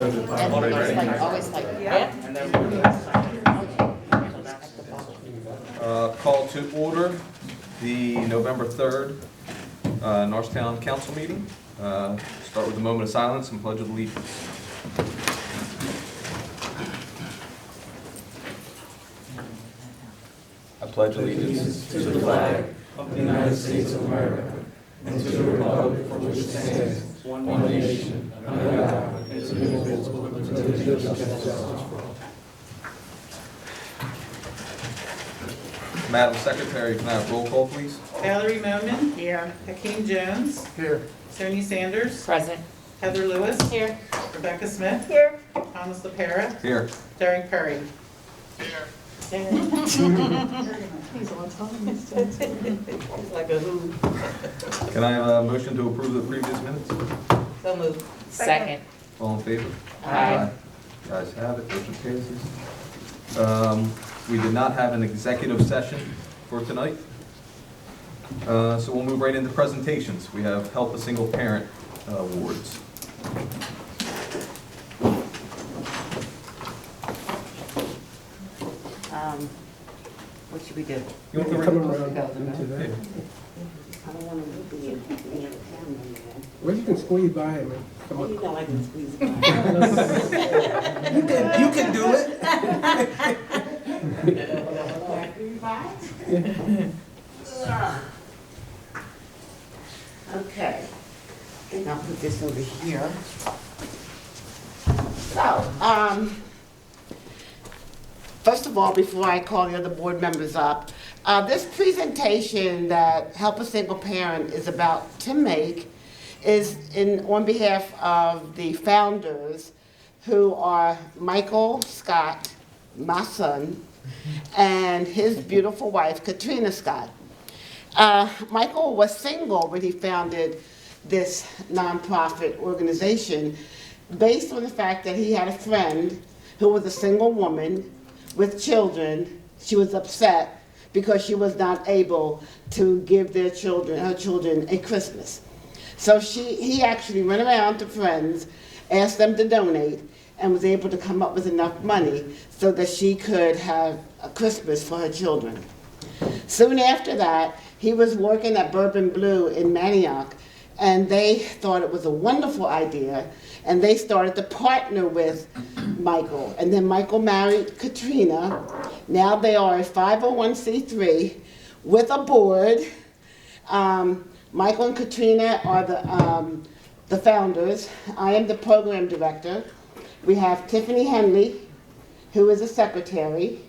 Call to order the November 3rd Norristown Council meeting. Start with a moment of silence and pledge of allegiance. I pledge allegiance to the flag of the United States of America and to the republic for which it stands, one nation, under God, indivisible, with liberty and justice for all. Madam Secretary, can I have roll call, please? Valerie Moman. Here. Hakeem Jones. Here. Sony Sanders. Present. Heather Lewis. Here. Rebecca Smith. Here. Thomas LaPera. Here. Derek Perry. He's on time. He's like a who. Can I have a motion to approve the previous minutes? So moved. Second. All in favor? Aye. Guys have it, motion passes. We did not have an executive session for tonight. So we'll move right into presentations. We have Help a Single Parent awards. What should we do? You want to Come read? around into that. I don't want to be in the camera, man. Well, you can squeeze by him and come Oh, up. you know I can squeeze by. You can do it. Okay, and I'll put this over here. So, first of all, before I call the other board members up, this presentation that Help a Single Parent is about to make is on behalf of the founders, who are Michael Scott, my son, and his beautiful wife, Katrina Scott. Michael was single when he founded this nonprofit organization based on the fact that he had a friend who was a single woman with children. She was upset because she was not able to give her children a Christmas. So he actually went around to friends, asked them to donate, and was able to come up with enough money so that she could have a Christmas for her children. Soon after that, he was working at Bourbon Blue in Manioc, and they thought it was a wonderful idea, and they started to partner with Michael. And then Michael married Katrina. Now they are a 501c3 with a board. Michael and Katrina are the founders. I am the program director. We have Tiffany Henley, who is a secretary,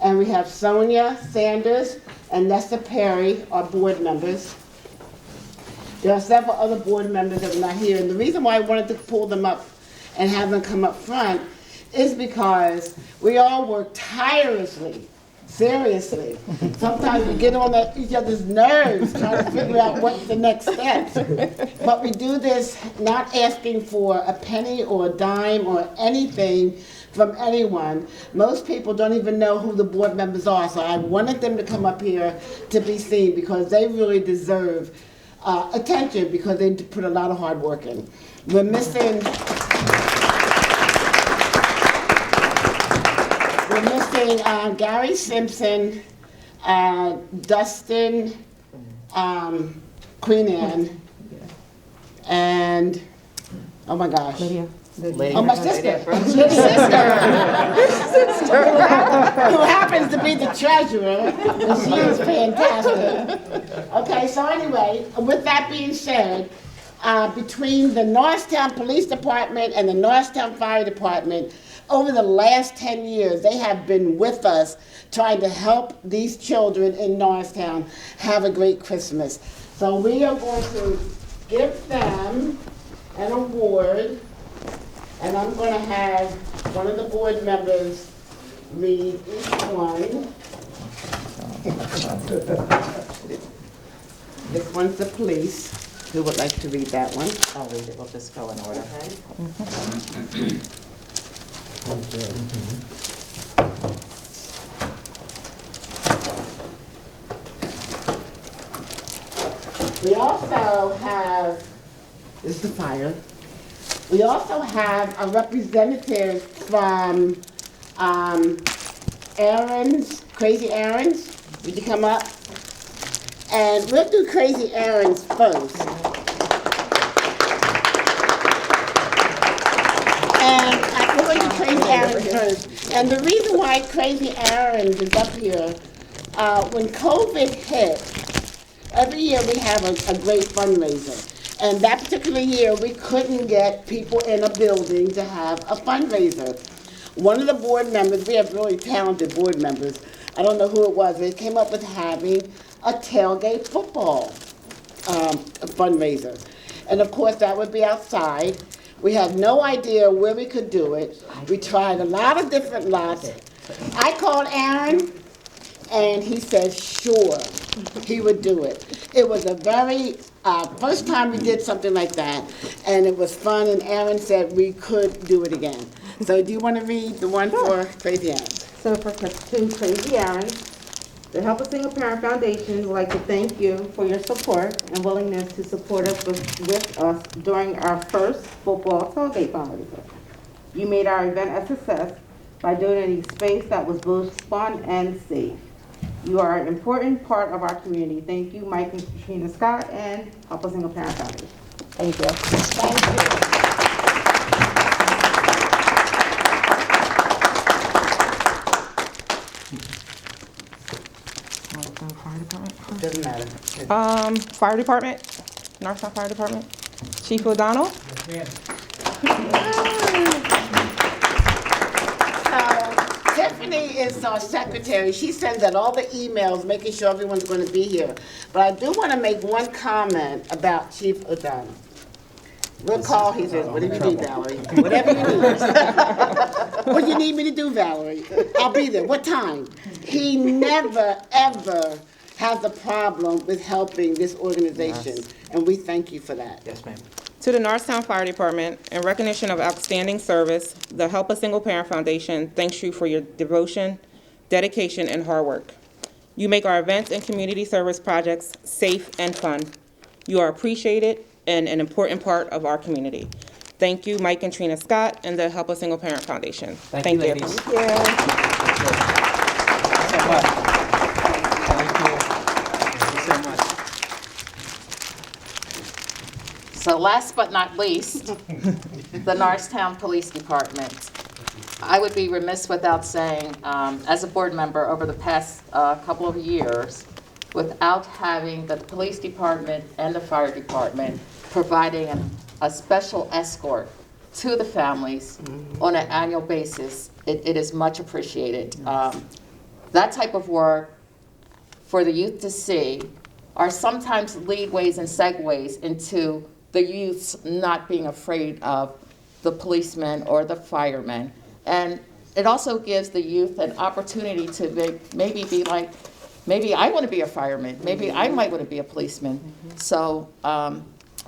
and we have Sonia Sanders and Nessa Perry are board members. There are several other board members that are not here, and the reason why I wanted to pull them up and have them come up front is because we all work tirelessly, seriously. Sometimes we get on each other's nerves trying to figure out what's the next steps. But we do this not asking for a penny or a dime or anything from anyone. Most people don't even know who the board members are, so I wanted them to come up here to be seen because they really deserve attention because they put a lot of hard work in. We're missing Gary Simpson, Dustin, Queen Anne, and oh my gosh. Oh, my sister. Who happens to be the treasurer, and she is fantastic. Okay, so anyway, with that being said, between the Norristown Police Department and the Norristown Fire Department, over the last 10 years, they have been with us trying to help these children in Norristown have a great Christmas. So we are going to give them an award. And I'm going to have one of the board members read each one. This one's the police. Who would like to read that one? I'll read it. We'll just go in order. We also have, this is the fire. We also have a representative from Aaron's, Crazy Aaron's. Would you come up? And we'll do Crazy Aaron's first. And we're going to do Crazy Aaron's first. And the reason why Crazy Aaron's is up here, when COVID hit, every year we have a great fundraiser. And that particular year, we couldn't get people in a building to have a fundraiser. One of the board members, we have really talented board members, I don't know who it was, they came up with having a tailgate football fundraiser. And of course, that would be outside. We had no idea where we could do it. We tried a lot of different lots. I called Aaron, and he said, sure, he would do it. It was a very, first time we did something like that, and it was fun, and Aaron said we could do it again. So do you want to read the one for Crazy Aaron? So to Crazy Aaron, the Help a Single Parent Foundation would like to thank you for your support and willingness to support us with us during our first football tailgate fundraiser. You made our event a success by donating space that was both fun and safe. You are an important part of our community. Thank you, Mike and Katrina Scott, and Help a Single Parent Foundation. Thank you. Thank you. Doesn't matter. Fire Department, Norristown Fire Department, Chief O'Donnell. So Tiffany is our secretary. She sends out all the emails, making sure everyone's going to be here. But I do want to make one comment about Chief O'Donnell. We'll call, he says, whatever you need, Valerie. Whatever you need. What do you need me to do, Valerie? I'll be there. What time? He never, ever has a problem with helping this organization, and we thank you for that. Yes, ma'am. To the Norristown Fire Department, in recognition of outstanding service, the Help a Single Parent Foundation thanks you for your devotion, dedication, and hard work. You make our events and community service projects safe and fun. You are appreciated and an important part of our community. Thank you, Mike and Trina Scott, and the Help a Single Parent Foundation. Thank you, ladies. you. So much. Thank you. Thank you so much. So last but not least, the Norristown Police Department. I would be remiss without saying, as a board member over the past couple of years, without having the police department and the fire department providing a special escort to the families on an annual basis, it is much appreciated. That type of work for the youth to see are sometimes leadways and segues into the youths not being afraid of the policemen or the firemen. And it also gives the youth an opportunity to maybe be like, maybe I want to be a fireman. Maybe I might want to be a policeman. So from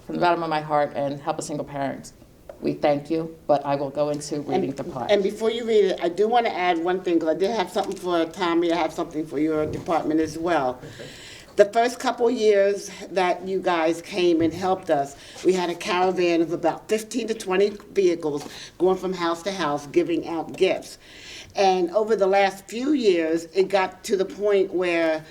the bottom of my heart and Help a Single Parent, we thank you, but I will go into reading the part. And before you read it, I do want to add one thing, because I did have something for Tommy, I have something for your department as well. The first couple years that you guys came and helped us, we had a caravan of about 15 to 20 vehicles going from house to house giving out gifts. And over the last few years, it got to the point where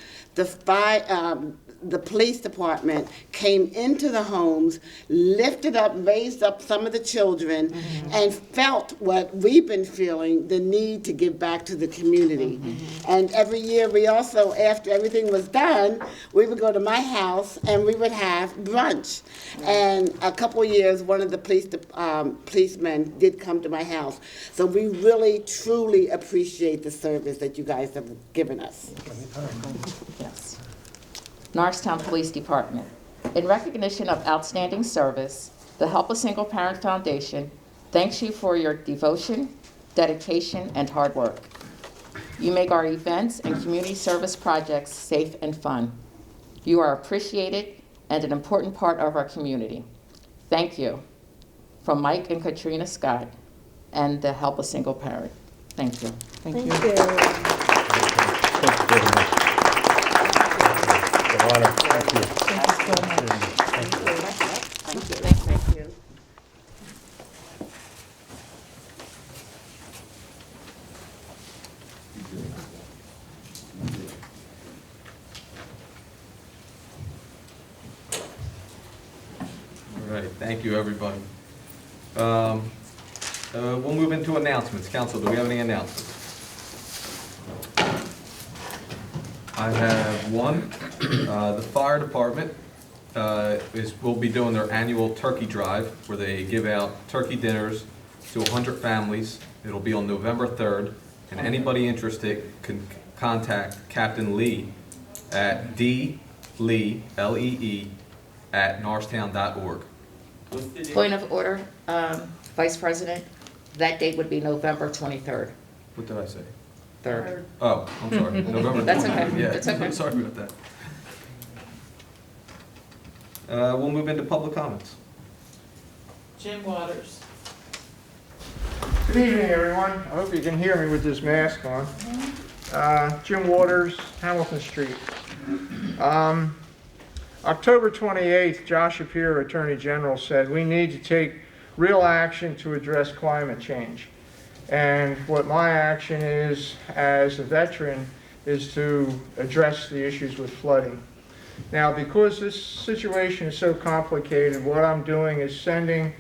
the police department came into the homes, lifted up, raised up some of the children, and felt what we've been feeling, the need to give back to the community. And every year we also, after everything was done, we would go to my house and we would have brunch. And a couple years, one of the policemen did come to my house. So we really, truly appreciate the service that you guys have given us. Yes. Norristown Police Department. In recognition of outstanding service, the Help a Single Parent Foundation thanks you for your devotion, dedication, and hard work. You make our events and community service projects safe and fun. You are appreciated and an important part of our community. Thank you. From Mike and Katrina Scott and the Help a Single Parent. Thank you. Thank you. Thank you very much. It's an honor. Thank you. Thank you. Thank you. Thank you, everybody. We'll move into announcements. Council, do we have any announcements? I have one. The fire department will be doing their annual turkey drive where they give out turkey dinners to 100 families. It'll be on November 3rd, and anybody interested can contact Captain Lee at dlee, L-E-E, at norristown.org. Point of order, Vice President, that date would be November 23rd. What did I say? 3rd. Oh, I'm sorry, November 3rd. That's okay. Yeah, That's okay. Sorry about that. We'll move into public comments. Jim Waters. Good evening, everyone. I hope you can hear me with this mask on. Jim Waters, Hamilton Street. October 28th, Josh Shapiro, Attorney General, said we need to take real action to address climate change. And what my action is, as a veteran, is to address the issues with flooding. Now, because this situation is so complicated, what I'm doing is sending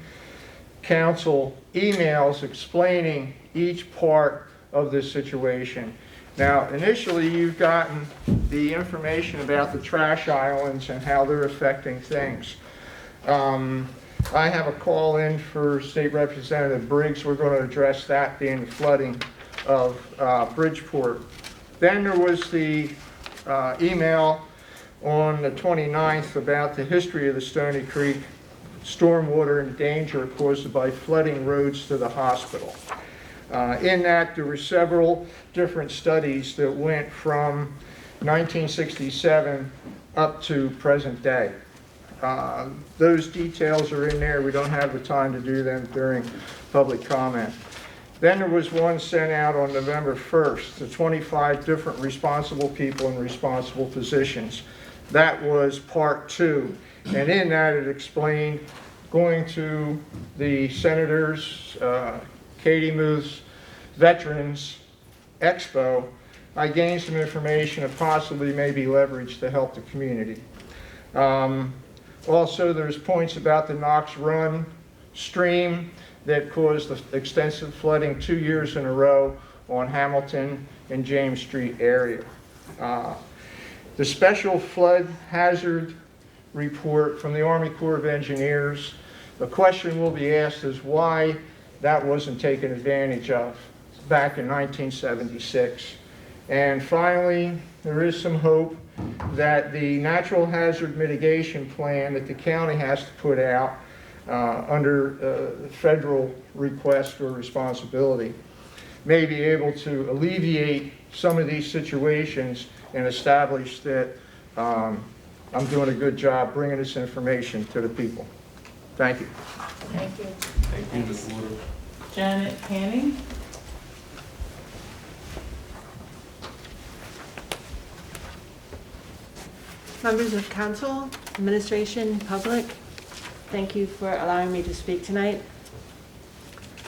council emails explaining each part of this situation. Now, initially, you've gotten the information about the trash islands and how they're affecting things. I have a call in for State Representative Briggs. We're going to address that, being the flooding of Bridgeport. Then there was the email on the 29th about the history of the Stony Creek stormwater and danger caused by flooding roads to the hospital. In that, there were several different studies that went from 1967 up to present day. Those details are in there. We don't have the time to do them during public comment. Then there was one sent out on November 1st to 25 different responsible people in responsible positions. That was part 2. And in that it explained going to the senators, Katie Muth's Veterans Expo, I gained some information that possibly may be leveraged to help the community. Also, there's points about the Knox Run stream that caused extensive flooding 2 years in a row on Hamilton and James Street area. The special flood hazard report from the Army Corps of Engineers, the question will be asked is why that wasn't taken advantage of back in 1976. And finally, there is some hope that the natural hazard mitigation plan that the county has to put out under federal request or responsibility may be able to alleviate some of these situations and establish that I'm doing a good job bringing this information to the people. Thank you. Thank you. Thank you, Ms. Waters. Janet Hanning. Members of council, administration, public, thank you for allowing me to speak tonight.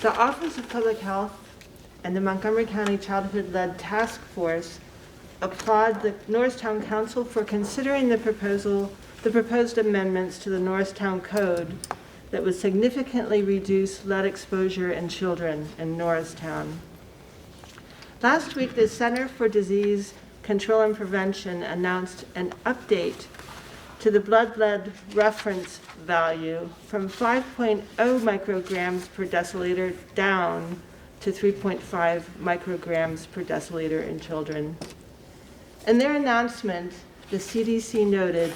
The Office of Public Health and the Montgomery County Childhood-Led Task Force applaud the Norristown Council for considering the proposed amendments to the Norristown Code that would significantly reduce lead exposure in children in Norristown. Last week, the Center for Disease Control and Prevention announced an update to the blood lead reference value from 5.0 micrograms per deciliter down to 3.5 micrograms per deciliter in children. In their announcement, the CDC noted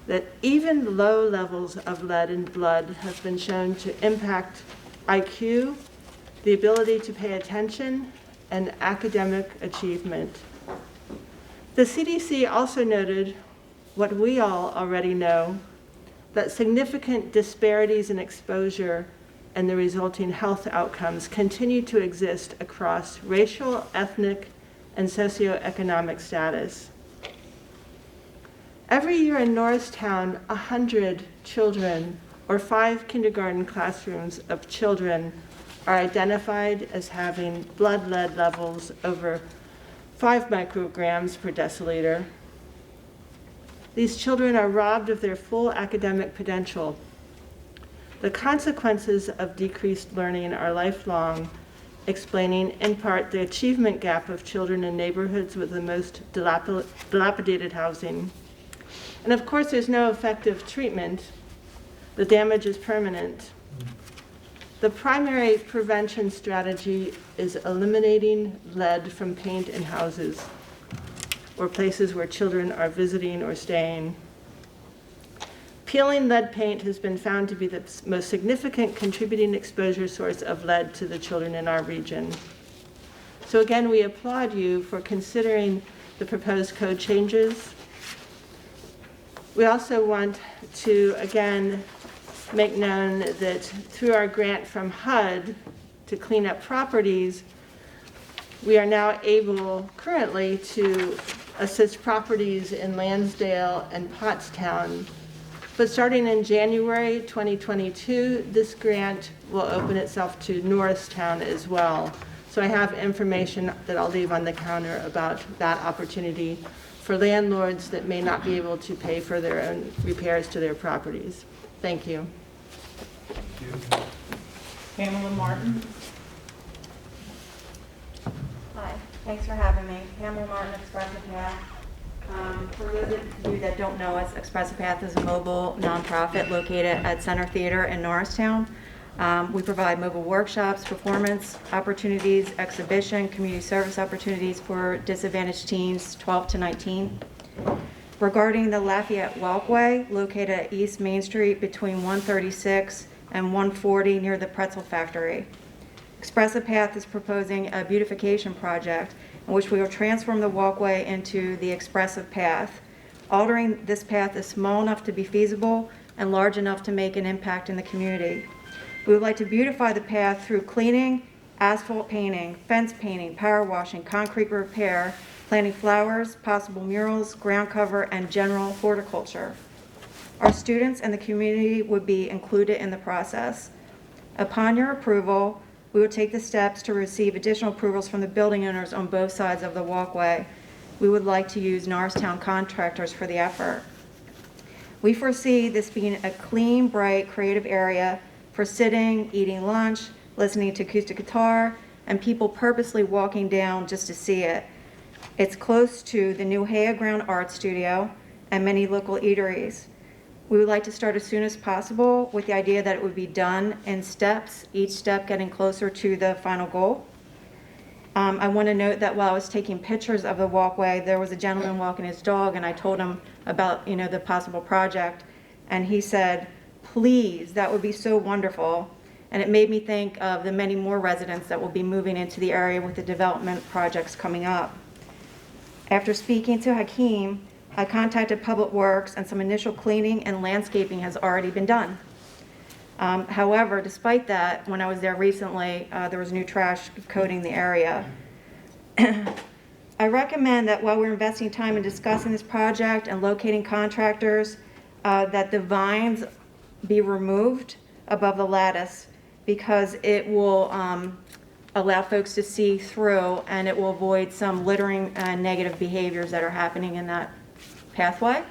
that even low levels of lead in blood have been shown to impact IQ, the ability to pay attention, and academic achievement. The CDC also noted what we all already know, that significant disparities in exposure and the resulting health outcomes continue to exist across racial, ethnic, and socioeconomic status. Every year in Norristown, 100 children, or 5 kindergarten classrooms of children, are identified as having blood lead levels over 5 micrograms per deciliter. These children are robbed of their full academic potential. The consequences of decreased learning are lifelong, explaining in part the achievement gap of children in neighborhoods with the most dilapidated housing. And of course, there's no effective treatment. The damage is permanent. The primary prevention strategy is eliminating lead from paint in houses or places where children are visiting or staying. Peeling lead paint has been found to be the most significant contributing exposure source of lead to the children in our region. So again, we applaud you for considering the proposed code changes. We also want to, again, make known that through our grant from HUD to clean up properties, we are now able currently to assist properties in Lansdale and Pottstown. But starting in January 2022, this grant will open itself to Norristown as well. So I have information that I'll leave on the counter about that opportunity for landlords that may not be able to pay for their own repairs to their properties. Thank you. Pamela Martin. Hi, thanks for having me. Pamela Martin, Expressive Path. For those of you that don't know us, Expressive Path is a mobile nonprofit located at Center Theater in Norristown. We provide mobile workshops, performance opportunities, exhibition, community service opportunities for disadvantaged teens 12 to 19. Regarding the Lafayette Walkway located at East Main Street between 136 and 140 near the pretzel factory, Expressive Path is proposing a beautification project in which we will transform the walkway into the Expressive Path. Altering this path is small enough to be feasible and large enough to make an impact in the community. We would like to beautify the path through cleaning, asphalt painting, fence painting, power washing, concrete repair, planting flowers, possible murals, ground cover, and general horticulture. Our students and the community would be included in the process. Upon your approval, we will take the steps to receive additional approvals from the building owners on both sides of the walkway. We would like to use Norristown contractors for the effort. We foresee this being a clean, bright, creative area for sitting, eating lunch, listening to acoustic guitar, and people purposely walking down just to see it. It's close to the new Haya Ground Art Studio and many local eateries. We would like to start as soon as possible with the idea that it would be done in steps, each step getting closer to the final goal. I want to note that while I was taking pictures of the walkway, there was a gentleman walking his dog, and I told him about, the possible project, and he said, "Please, that would be so wonderful." And it made me think of the many more residents that will be moving into the area with the development projects coming up. After speaking to Hakeem, I contacted Public Works, and some initial cleaning and landscaping has already been done. However, despite that, when I was there recently, there was new trash coating the area. I recommend that while we're investing time in discussing this project and locating contractors, that the vines be removed above the lattice, because it will allow folks to see through, and it will avoid some littering and negative behaviors that are happening in that pathway.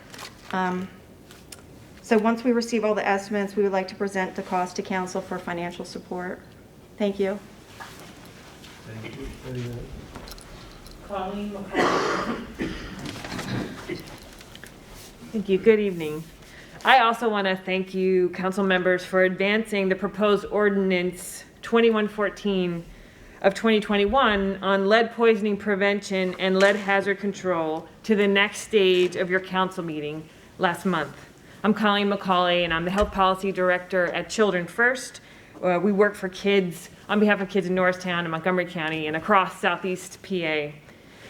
So once we receive all the estimates, we would like to present the cost to council for financial support. Thank you. Colleen McCall. Thank you. Good evening. I also want to thank you, council members, for advancing the proposed ordinance 2114 of 2021 on lead poisoning prevention and lead hazard control to the next stage of your council meeting last month. I'm Colleen McCauley, and I'm the Health Policy Director at Children First. We work for kids on behalf of kids in Norristown and Montgomery County and across Southeast PA.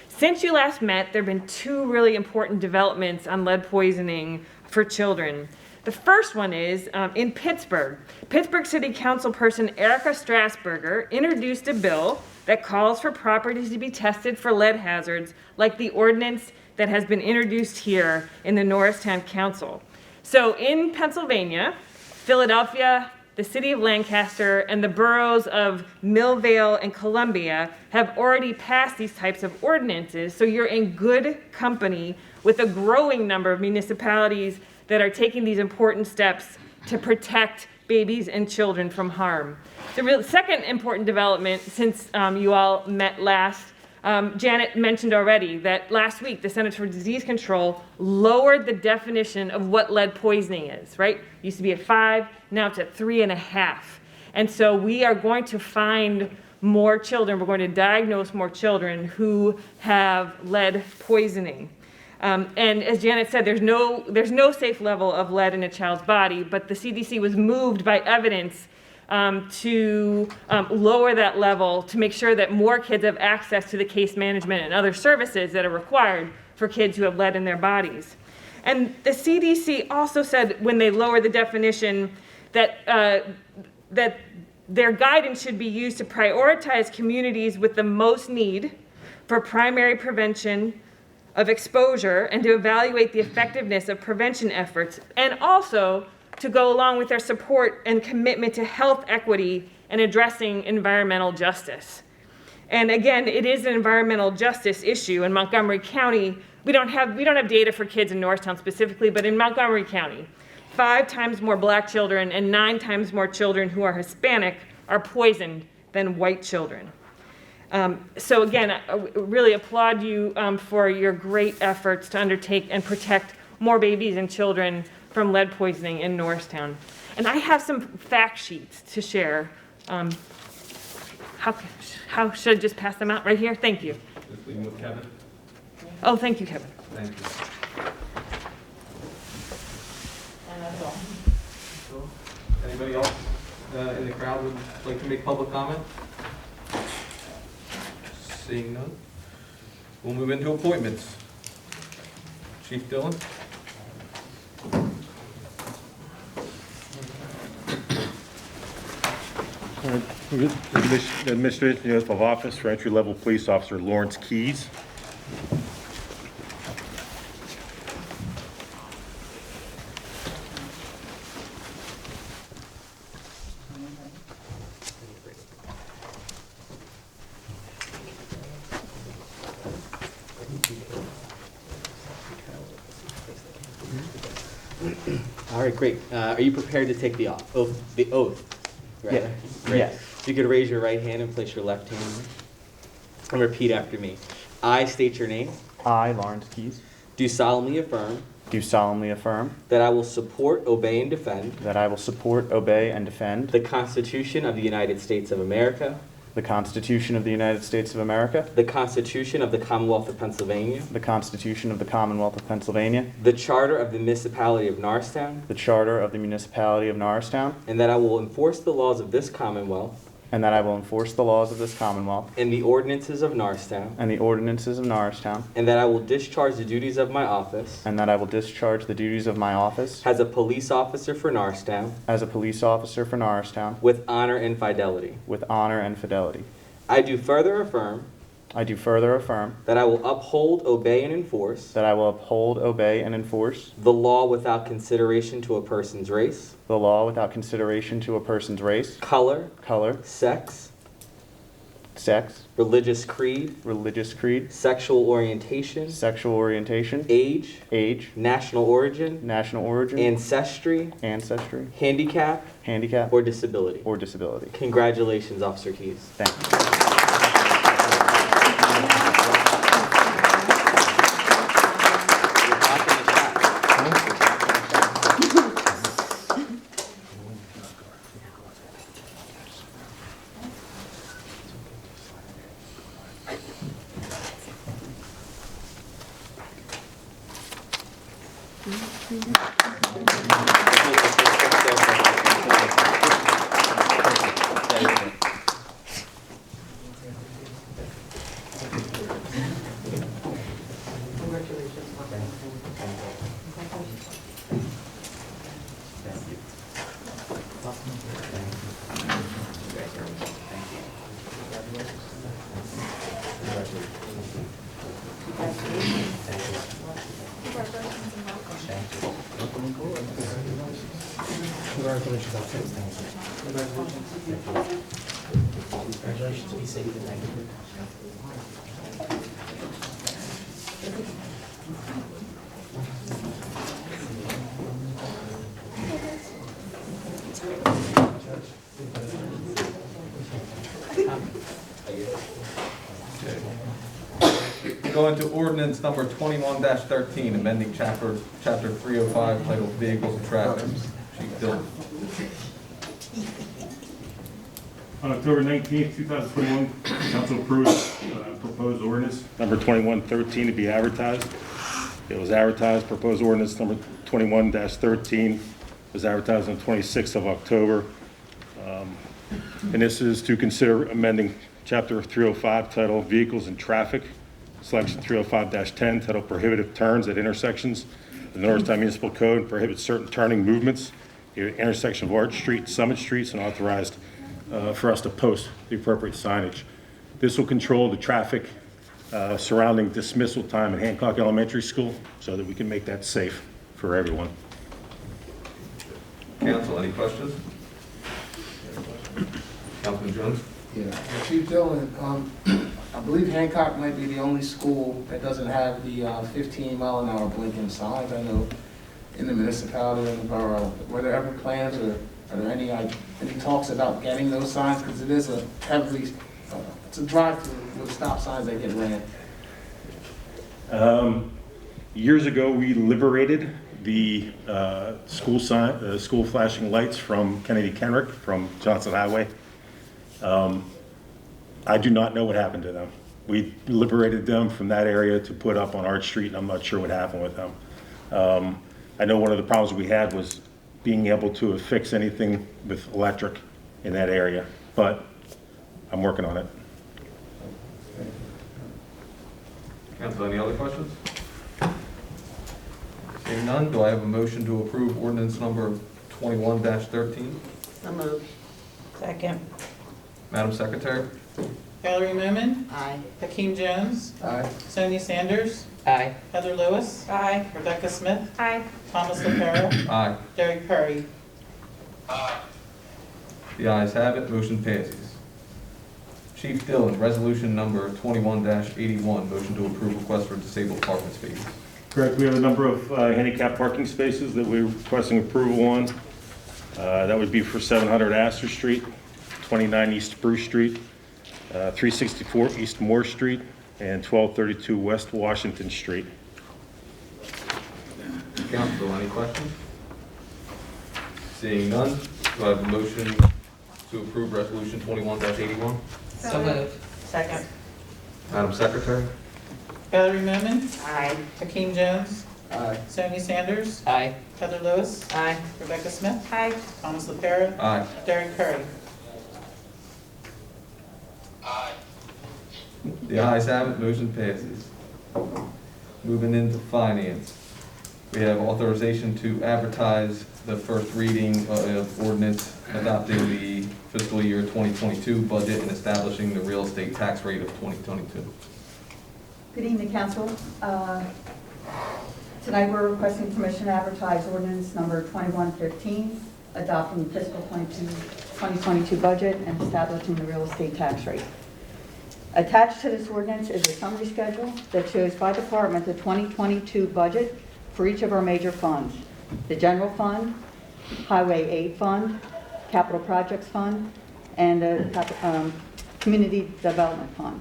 Since you last met, there have been two really important developments on lead poisoning for children. The first one is in Pittsburgh. Pittsburgh City Council person Erica Strasburger introduced a bill that calls for properties to be tested for lead hazards, like the ordinance that has been introduced here in the Norristown Council. So in Pennsylvania, Philadelphia, the city of Lancaster, and the boroughs of Millvale and Columbia have already passed these types of ordinances, so you're in good company with a growing number of municipalities that are taking these important steps to protect babies and children from harm. The second important development since you all met last, Janet mentioned already that last week the Centers for Disease Control lowered the definition of what lead poisoning is, right? Used to be at 5, now it's at 3.5. And so we are going to find more children, we're going to diagnose more children who have lead poisoning. And as Janet said, there's no safe level of lead in a child's body, but the CDC was moved by evidence to lower that level to make sure that more kids have access to the case management and other services that are required for kids who have lead in their bodies. And the CDC also said when they lowered the definition that their guidance should be used to prioritize communities with the most need for primary prevention of exposure and to evaluate the effectiveness of prevention efforts, and also to go along with their support and commitment to health equity and addressing environmental justice. And again, it is an environmental justice issue. In Montgomery County, we don't have data for kids in Norristown specifically, but in Montgomery County, 5 times more black children and 9 times more children who are Hispanic are poisoned than white children. So again, I really applaud you for your great efforts to undertake and protect more babies and children from lead poisoning in Norristown. And I have some fact sheets to share. How should I just pass them out right here? Thank you. Just leave them with Kevin. Oh, thank you, Kevin. Thank you. And that's all. Cool. Anybody else in the crowd would like to make public comment? Seeing none, we'll move into appointments. Chief Dillon. Administration oath of office for entry-level police officer Lawrence Keys. All right, great. Are you prepared to take the oath? The oath, right? Yeah. Great. Yes. If you could raise your right hand and place your left hand there. And repeat after me. I state your name. I, Lawrence Keys, Do solemnly affirm do solemnly affirm that I will support, obey, and defend that I will support, obey, and defend the Constitution of the United States of America, the Constitution of the United States of America, the Constitution of the Commonwealth of Pennsylvania, the Constitution of the Commonwealth of Pennsylvania, the Charter of the Municipality of Norristown, the Charter of the Municipality of Norristown, and that I will enforce the laws of this Commonwealth and that I will enforce the laws of this Commonwealth and the ordinances of Norristown, and the ordinances of Norristown, and that I will discharge the duties of my office and that I will discharge the duties of my office as a police officer for Norristown as a police officer for Norristown with honor and fidelity. with honor and fidelity. I do further affirm I do further affirm that I will uphold, obey, and enforce that I will uphold, obey, and enforce the law without consideration to a person's race, the law without consideration to a person's race, color, color, sex, sex, religious creed, religious creed, sexual orientation, sexual orientation, age, age, national origin, national origin, ancestry, ancestry, handicap, handicap, or disability. or disability. Congratulations, Officer Keys. Thank you. You're topping the class. Go into ordinance number 21-13, amending chapter 305 titled Vehicles and Traffic. Chief Dillon. On October 19th, 2021, council approved proposed ordinance number 2113 to be advertised. It was advertised, proposed ordinance number 21-13 was advertised on 26th of October. And this is to consider amending chapter 305 titled Vehicles and Traffic, section 305-10 titled Prohibitive Turns at Intersections. The Norristown Municipal Code prohibits certain turning movements at the intersection of Arch Street, Summit Streets, and authorized for us to post the appropriate signage. This will control the traffic surrounding dismissal time at Hancock Elementary School so that we can make that safe for everyone. Council, any questions? Councilman Jones? Yeah, Chief Dillon, I believe Hancock might be the only school that doesn't have the 15-mile-an-hour blinking signs. I know in the municipality and the borough, were there ever plans or are there any talks about getting those signs? Because it is a heavily, it's a drive-through with stop signs that get ran. Years ago, we liberated the school flashing lights from Kennedy Kenrick from Johnson Highway. I do not know what happened to them. We liberated them from that area to put up on Arch Street, and I'm not sure what happened with them. I know one of the problems we had was being able to affix anything with electric in that area, but I'm working on it. Council, any other questions? Seeing none, do I have a motion to approve ordinance number 21-13? So moved. Second. Madam Secretary? Valerie Newman. Aye. Hakeem Jones. Aye. Sonia Sanders. Aye. Heather Lewis. Aye. Rebecca Smith. Aye. Thomas LaPera. Aye. Derek Perry. The ayes have it, motion passes. Chief Dillon, resolution number 21-81, motion to approve request for disabled parking spaces. Correct, we have a number of handicap parking spaces that we're requesting approval on. That would be for 700 Astor Street, 29 East Spruce Street, 364 East Moore Street, and 1232 West Washington Street. Council, any questions? Seeing none, do I have a motion to approve resolution 21-81? So moved. Second. Madam Secretary? Valerie Newman. Aye. Hakeem Jones. Aye. Sonia Sanders. Aye. Heather Lewis. Aye. Rebecca Smith. Aye. Thomas LaPera. Aye. Derek Perry. The ayes have it, motion passes. Moving into finance. We have authorization to advertise the first reading of ordinance adopting the fiscal year 2022 budget and establishing the real estate tax rate of 2022. Good evening, Council. Tonight we're requesting permission to advertise ordinance number 2115, adopting the fiscal 2022 budget and establishing the real estate tax rate. Attached to this ordinance is a summary schedule that shows by department the 2022 budget for each of our major funds: the General Fund, Highway Aid Fund, Capital Projects Fund, and the Community Development Fund.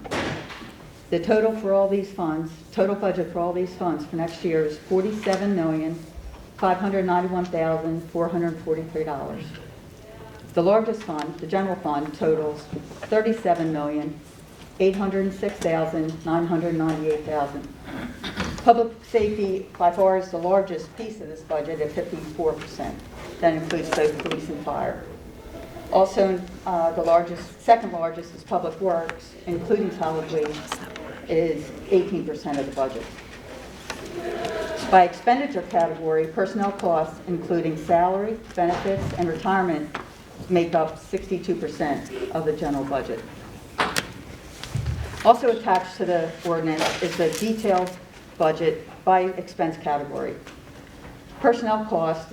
The total for all these funds, total budget for all these funds for next year is $47,591,443. The largest fund, the General Fund, totals $37,806,998. Public safety by far is the largest piece of this budget at 54%. That includes both police and fire. Also, second largest is public works, including solid waste, is 18% of the budget. By expenditure category, personnel costs, including salary, benefits, and retirement, make up 62% of the general budget. Also attached to the ordinance is the detailed budget by expense category. Personnel costs,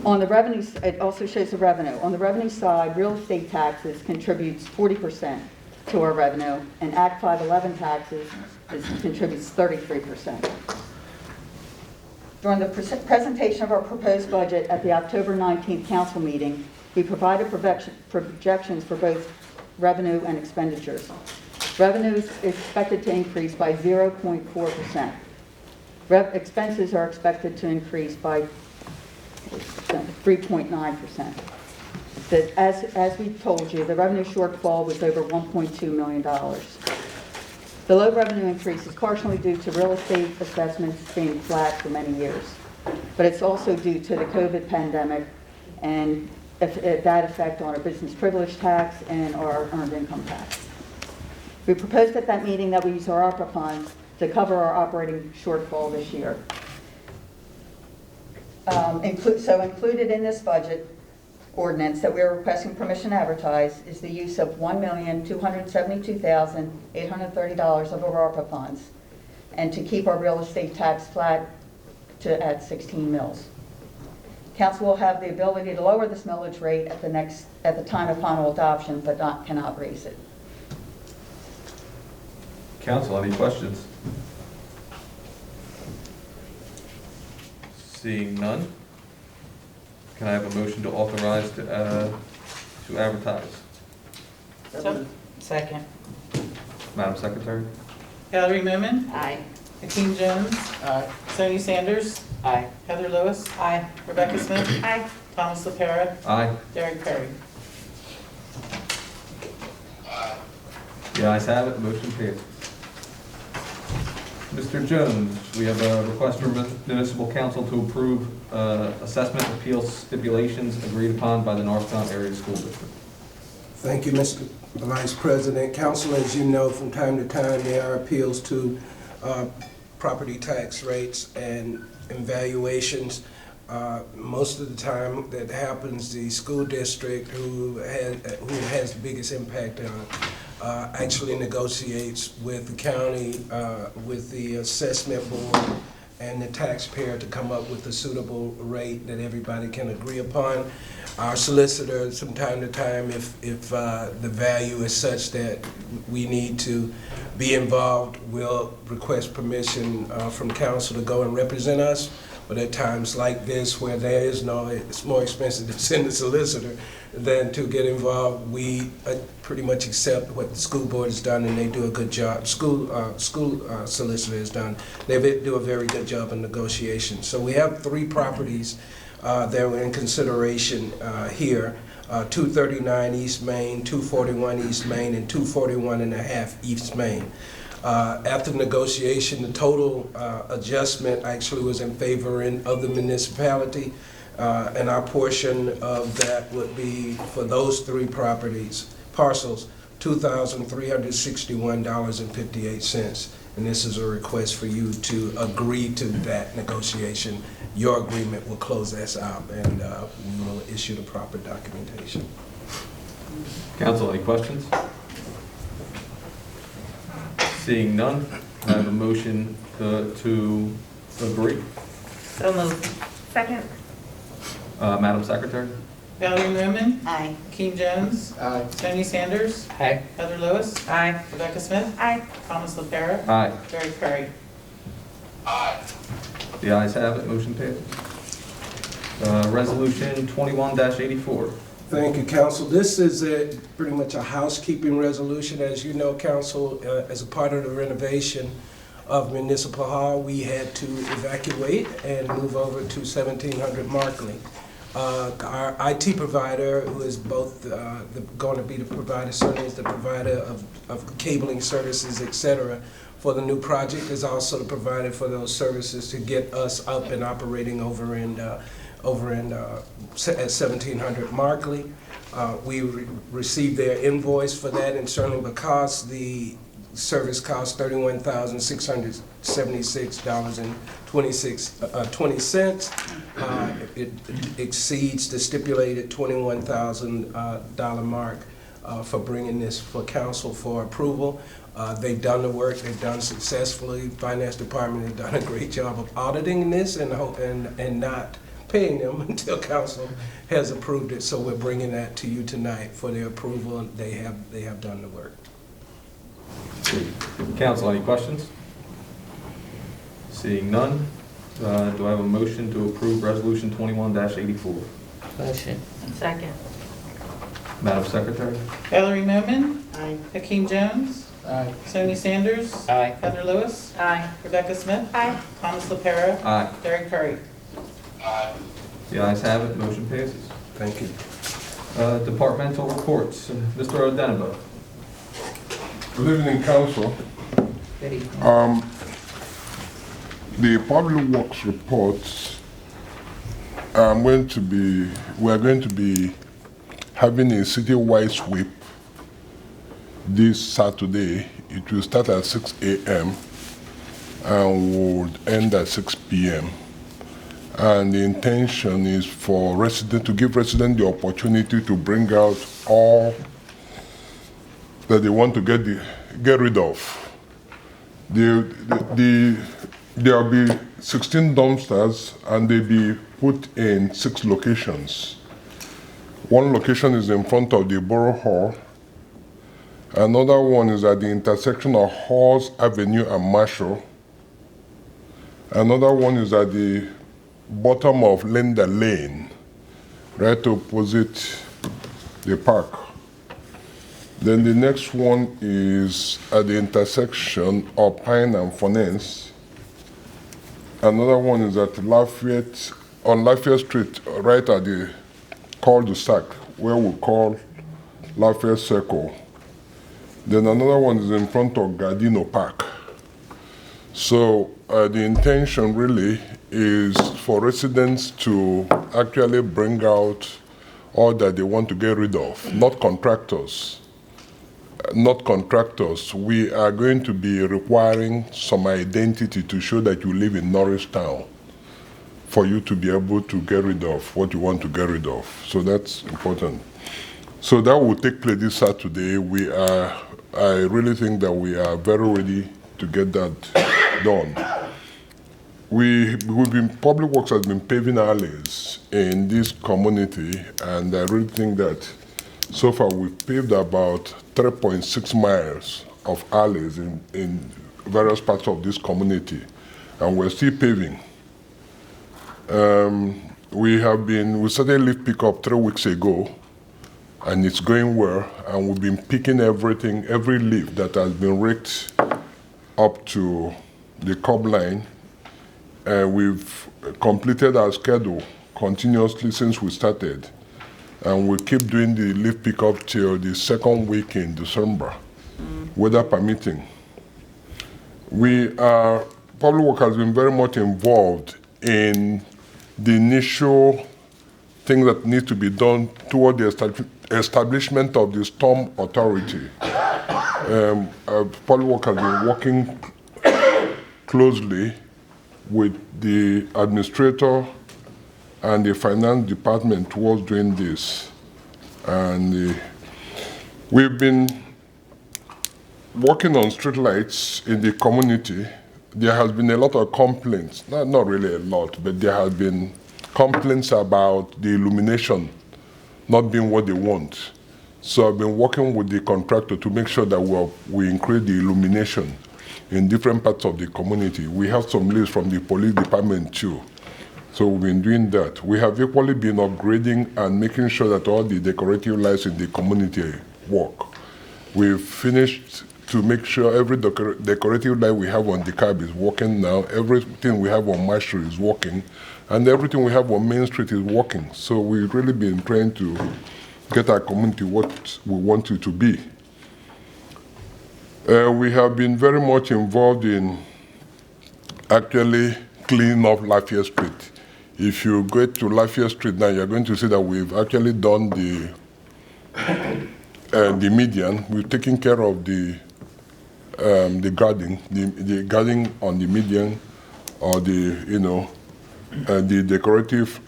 on the revenue, it also shows the revenue. On the revenue side, real estate taxes contributes 40% to our revenue, and Act 511 taxes contributes 33%. During the presentation of our proposed budget at the October 19th council meeting, We provided projections for both revenue and expenditures. Revenue is expected to increase by 0.4%. Expenses are expected to increase by 3.9%. As we told you, the revenue shortfall was over $1.2 million. The low revenue increase is partially due to real estate assessments being flat for many years, but it's also due to the COVID pandemic and that effect on our business privilege tax and our earned income tax. We proposed at that meeting that we use our ARPA funds to cover our operating shortfall this year. Included in this budget ordinance that we are requesting permission to advertise is the use of $1,272,830 of our ARPA funds, and to keep our real estate tax flat at 16 mills. Council will have the ability to lower this millage rate at the time of final adoption, but cannot raise it. Council, any questions? Seeing none, can I have a motion to authorize to advertise? So, second. Madam Secretary? Valerie Newman. Aye. Hakeem Jones. Aye. Tony Sanders. Aye. Heather Lewis. Aye. Rebecca Smith. Aye. Thomas LaPara. Aye. Derek Perry. The ayes have it, motion passes. Mr. Jones, we have a request from Municipal Council to approve assessment appeal stipulations agreed upon by the Norristown Area School District. Thank you, Mr. Vice President. Council, as you know, from time to time, there are appeals to property tax rates and valuations. Most of the time that happens, the school district who has the biggest impact on actually negotiates with the county, with the assessment board, and the taxpayer to come up with a suitable rate that everybody can agree upon. Our solicitor, from time to time, if the value is such that we need to be involved, will request permission from council to go and represent us. But at times like this, where there is it's more expensive to send a solicitor than to get involved. We pretty much accept what the school board has done, and they do a good job. School solicitor has done. They do a very good job in negotiation. So we have 3 properties that were in consideration here. 239 East Main, 241 East Main, and 241.5 East Main. After negotiation, the total adjustment actually was in favor of the municipality, and our portion of that would be, for those 3 parcels, $2,361.58. And this is a request for you to agree to that negotiation. Your agreement will close us out, and we will issue the proper documentation. Council, any questions? Seeing none, I have a motion to agree. So moved. Second. Madam Secretary? Valerie Newman. Aye. Hakeem Jones. Aye. Tony Sanders. Aye. Heather Lewis. Aye. Rebecca Smith. Aye. Thomas LaPara. Aye. Derek Perry. The ayes have it, motion passes. Resolution 21-84. Thank you, Council. This is pretty much a housekeeping resolution. As you know, Council, as a part of the renovation of Municipal Hall, we had to evacuate and move over to 1700 Markley. Our IT provider, who is both going to be the provider, certainly is the provider of cabling services, etc., for the new project, is also the provider for those services to get us up and operating over at 1700 Markley. We received their invoice for that, and certainly because the service cost $31,676.20. It exceeds the stipulated $21,000 mark for bringing this for council for approval. They've done the work, they've done successfully. Finance Department has done a great job of auditing this and not paying them until council has approved it. So we're bringing that to you tonight for their approval. They have done the work. Council, any questions? Seeing none, do I have a motion to approve Resolution 21-84? Motion. Second. Madam Secretary? Valerie Moman. Aye. Hakeem Jones. Aye. Sonia Sanders. Aye. Heather Lewis. Aye. Rebecca Smith. Aye. Thomas LaPara. Aye. Derek Curry. The ayes have it, motion passes. Thank you. Departmental reports. Mr. Odenabo. Good evening, Council. The Public Works reports, we are going to be having a city-wide sweep this Saturday. It will start at 6 a.m. and would end at 6 p.m. And the intention is for to give residents the opportunity to bring out all that they want to get rid of. There will be 16 dumpsters, and they'll be put in 6 locations. One location is in front of the Borough Hall. Another one is at the intersection of Halls Avenue and Marshall. Another one is at the bottom of Linda Lane, right opposite the park. Then the next one is at the intersection of Pine and Furnace. Another one is at Lafayette, on Lafayette Street, right at the cul-de-sac, where we call Lafayette Circle. Then another one is in front of Gardino Park. So the intention really is for residents to actually bring out all that they want to get rid of, not contractors. Not contractors. We are going to be requiring some identity to show that you live in Norristown for you to be able to get rid of what you want to get rid of. So that's important. So that will take place this Saturday. I really think that we are very ready to get that done. Public Works has been paving alleys in this community, and I really think that so far we've paved about 3.6 miles of alleys in various parts of this community, and we're still paving. We started leaf pickup 3 weeks ago, and it's going well, and we've been picking every leaf that has been raked up to the curb line. We've completed our schedule continuously since we started, and we'll keep doing the leaf pickup till the second week in December, weather permitting. Public Works has been very much involved in the initial thing that needs to be done toward the establishment of the Storm Authority. Public Works has been working closely with the administrator and the finance department towards doing this. And we've been working on streetlights in the community. There has been a lot of complaints, not really a lot, but there have been complaints about the illumination not being what they want. So I've been working with the contractor to make sure that we increase the illumination in different parts of the community. We have some leads from the police department too. So we've been doing that. We have equally been upgrading and making sure that all the decorative lights in the community work. We've finished to make sure every decorative light we have on the cab is working now. Everything we have on my street is working. And everything we have on Main Street is working. So we've really been trying to get our community what we want it to be. We have been very much involved in actually cleaning up Lafayette Street. If you go to Lafayette Street now, you're going to see that we've actually done the median. We've taken care of the garden, the garden on the median, or the decorative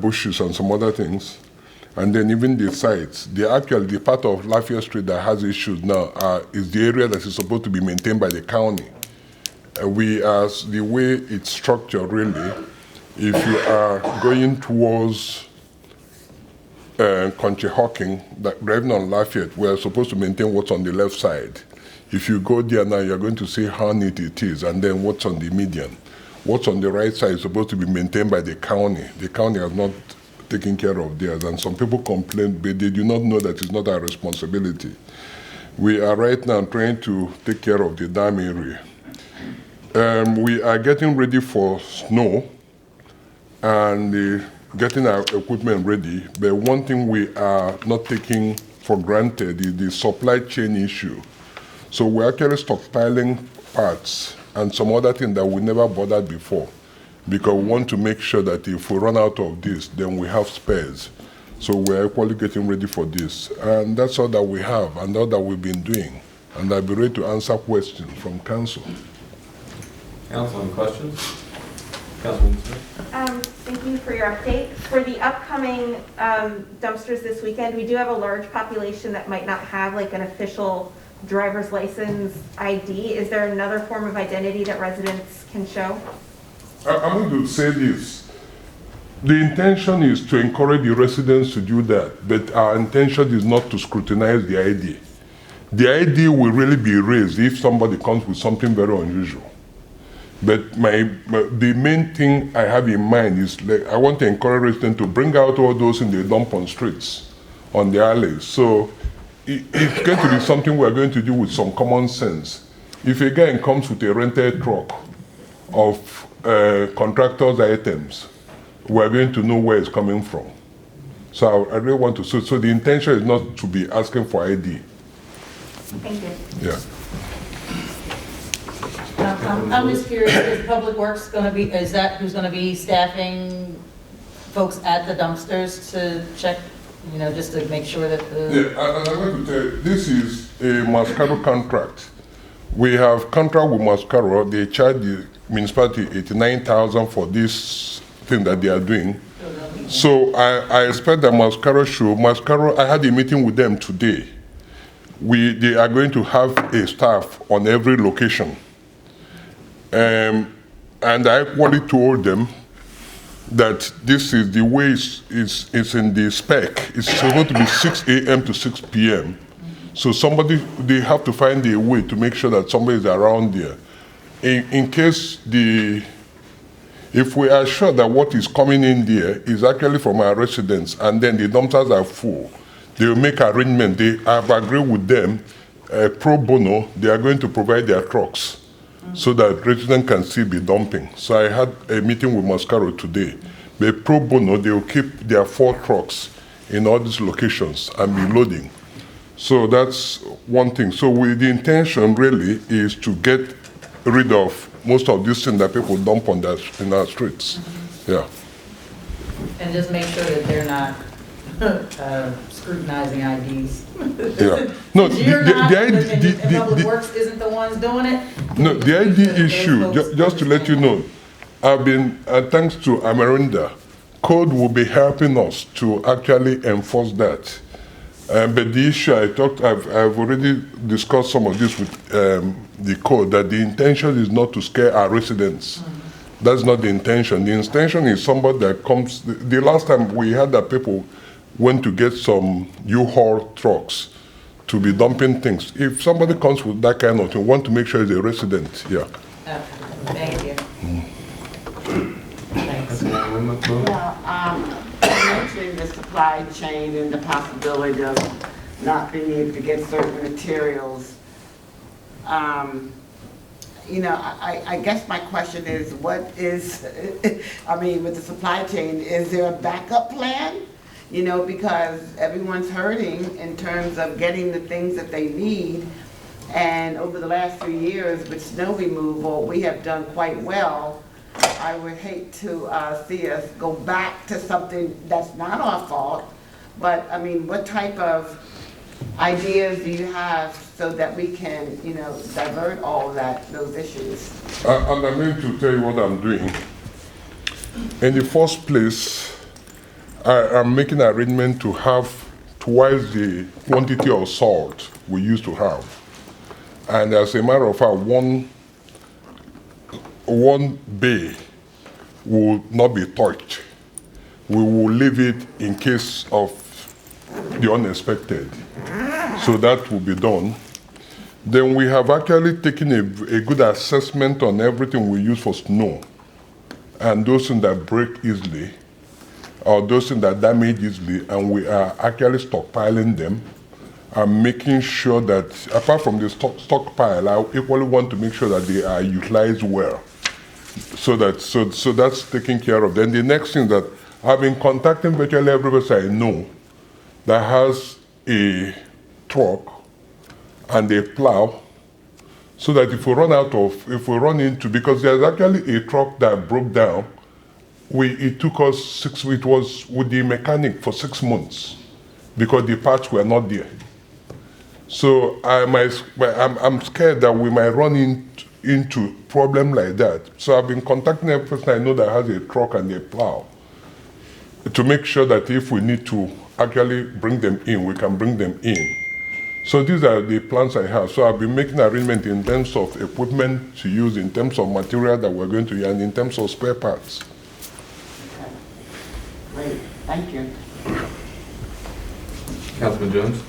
bushes and some other things. And then even the sites, the part of Lafayette Street that has issues now is the area that is supposed to be maintained by the county. The way it's structured really, if you are going towards Conshohocken, driving on Lafayette, we are supposed to maintain what's on the left side. If you go there now, you're going to see how neat it is, and then what's on the median. What's on the right side is supposed to be maintained by the county. The county has not taking care of theirs. And some people complain, but they do not know that it's not our responsibility. We are right now trying to take care of the dam area. We are getting ready for snow and getting our equipment ready. But one thing we are not taking for granted is the supply chain issue. So we're actually stockpiling parts and some other things that we never bothered before, because we want to make sure that if we run out of this, then we have spares. So we're equally getting ready for this. And that's all that we have and all that we've been doing. And I'll be ready to answer questions from council. Council, any questions? Councilwoman Smith? Thank you for your update. For the upcoming dumpsters this weekend, we do have a large population that might not have like an official driver's license ID. Is there another form of identity that residents can show? I'm going to say this. The intention is to encourage the residents to do that, but our intention is not to scrutinize the ID. The ID will really be raised if somebody comes with something very unusual. But the main thing I have in mind is like I want to encourage residents to bring out all those in the dump on streets, on the alleys. So it's going to be something we're going to do with some common sense. If a guy comes with a rented truck of contractors' items, we're going to know where it's coming from. So I really want to, so the intention is not to be asking for ID. Thank you. Yeah. I'm just curious, is Public Works going to be, is that who's going to be staffing folks at the dumpsters to check, you know, just to make sure that the... Yeah, and I'm going to tell you, this is a Mascaro contract. We have contract with Mascaro. They charge the municipality $89,000 for this thing that they are doing. So I expect that Mascaro, I had a meeting with them today. They are going to have a staff on every location. And I actually told them that this is the way it's in the spec. It's supposed to be 6 a.m. to 6 p.m. So they have to find a way to make sure that somebody is around there. In case if we are sure that what is coming in there is actually from our residents and then the dumpsters are full, they will make arrangement. They have agreed with them, pro bono, they are going to provide their trucks so that residents can still be dumping. So I had a meeting with Mascaro today. But pro bono, they will keep their 4 trucks in all these locations and be loading. So that's one thing. So the intention really is to get rid of most of these things that people dump in our streets. Yeah. And just make sure that they're not scrutinizing IDs. Yeah. No, Public Works isn't the ones doing it? No, the ID issue, just to let you know, I've been, thanks to Amarinda, Code will be helping us to actually enforce that. But the issue I've already discussed some of this with the Code, that the intention is not to scare our residents. That's not the intention. The intention is somebody that comes, the last time we had that people went to get some U-Haul trucks to be dumping things. If somebody comes with that kind of thing, we want to make sure it's a resident, yeah. Okay, thank you. Thanks. Yeah, mentioning the supply chain and the possibility of not being able to get certain materials. You know, I guess my question is, what is, I mean, with the supply chain, is there a backup plan? You know, because everyone's hurting in terms of getting the things that they need. And over the last 3 years with snow removal, we have done quite well. I would hate to see us go back to something that's not our fault. But I mean, what type of ideas do you have so that we can, you know, divert all of those issues? And I'm going to tell you what I'm doing. In the first place, I'm making an arrangement to have twice the quantity of salt we used to have. And as a matter of fact, one bay will not be touched. We will leave it in case of the unexpected. So that will be done. Then we have actually taken a good assessment on everything we use for snow and those things that break easily. or those things that damage easily, and we are actually stockpiling them and making sure that, apart from the stockpile, I equally want to make sure that they are utilized well. So that's taken care of. Then the next thing that I've been contacting virtually every person I know that has a truck and a plow, so that if we run into, because there's actually a truck that broke down, it took us 6 weeks, it was with the mechanic for 6 months because the parts were not there. So I'm scared that we might run into problem like that. So I've been contacting every person I know that has a truck and a plow to make sure that if we need to actually bring them in, we can bring them in. So these are the plans I have. So I've been making arrangements in terms of equipment to use, in terms of material that we're going to use, and in terms of spare parts. Okay. Great, thank you. Councilman Jones?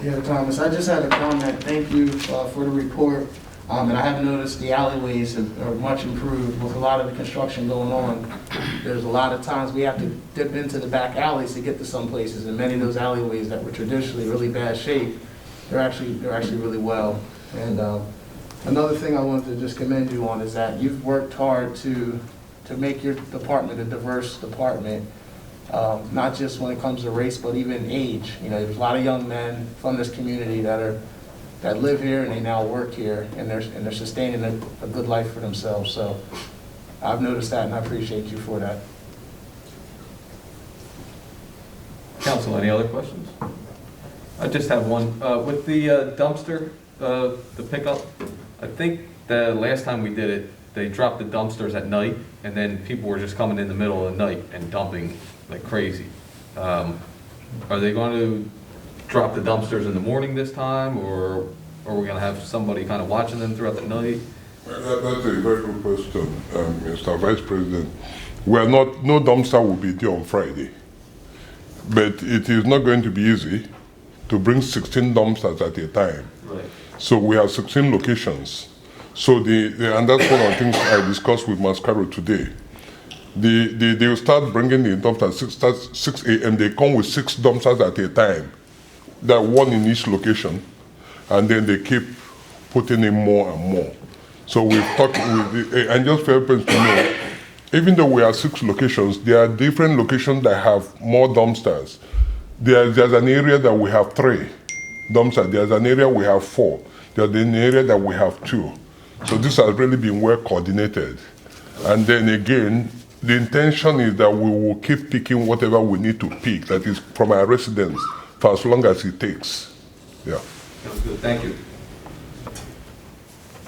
Yeah, Thomas, I just had a comment. Thank you for the report. And I have noticed the alleyways are much improved with a lot of the construction going on. There's a lot of times we have to dip into the back alleys to get to some places, and many of those alleyways that were traditionally really bad shape, they're actually really well. And another thing I wanted to just commend you on is that you've worked hard to make your department a diverse department. Not just when it comes to race, but even age. You know, there's a lot of young men from this community that live here and they now work here, and they're sustaining a good life for themselves. So I've noticed that, and I appreciate you for that. Council, any other questions? I just have one. With the dumpster, the pickup, I think the last time we did it, they dropped the dumpsters at night, and then people were just coming in the middle of the night and dumping like crazy. Are they going to drop the dumpsters in the morning this time, or are we going to have somebody kind of watching them throughout the night? That's a very good question, Mr. Vice President. No dumpster will be there on Friday, but it is not going to be easy to bring 16 dumpsters at a time. Right. So we have 16 locations. So and that's one of the things I discussed with Mascaro today. They will start bringing the dumpsters at 6 a.m. They come with 6 dumpsters at a time. That one in each location, and then they keep putting in more and more. So we've talked with, and just for everyone to know, even though we have 6 locations, there are different locations that have more dumpsters. There's an area that we have 3 dumpsters. There's an area we have 4. There's an area that we have 2. So this has really been well coordinated. And then again, the intention is that we will keep picking whatever we need to pick, that is from our residents, for as long as it takes. Yeah. Sounds good. Thank you.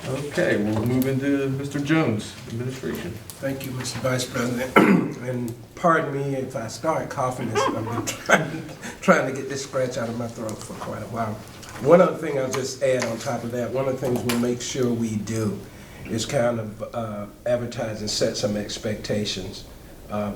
Okay, we'll move into Mr. Jones, administration. Thank you, Mr. Vice President. And pardon me if I start coughing. I've been trying to get this scratch out of my throat for quite a while. One other thing I'll just add on top of that, one of the things we'll make sure we do is kind of advertise and set some expectations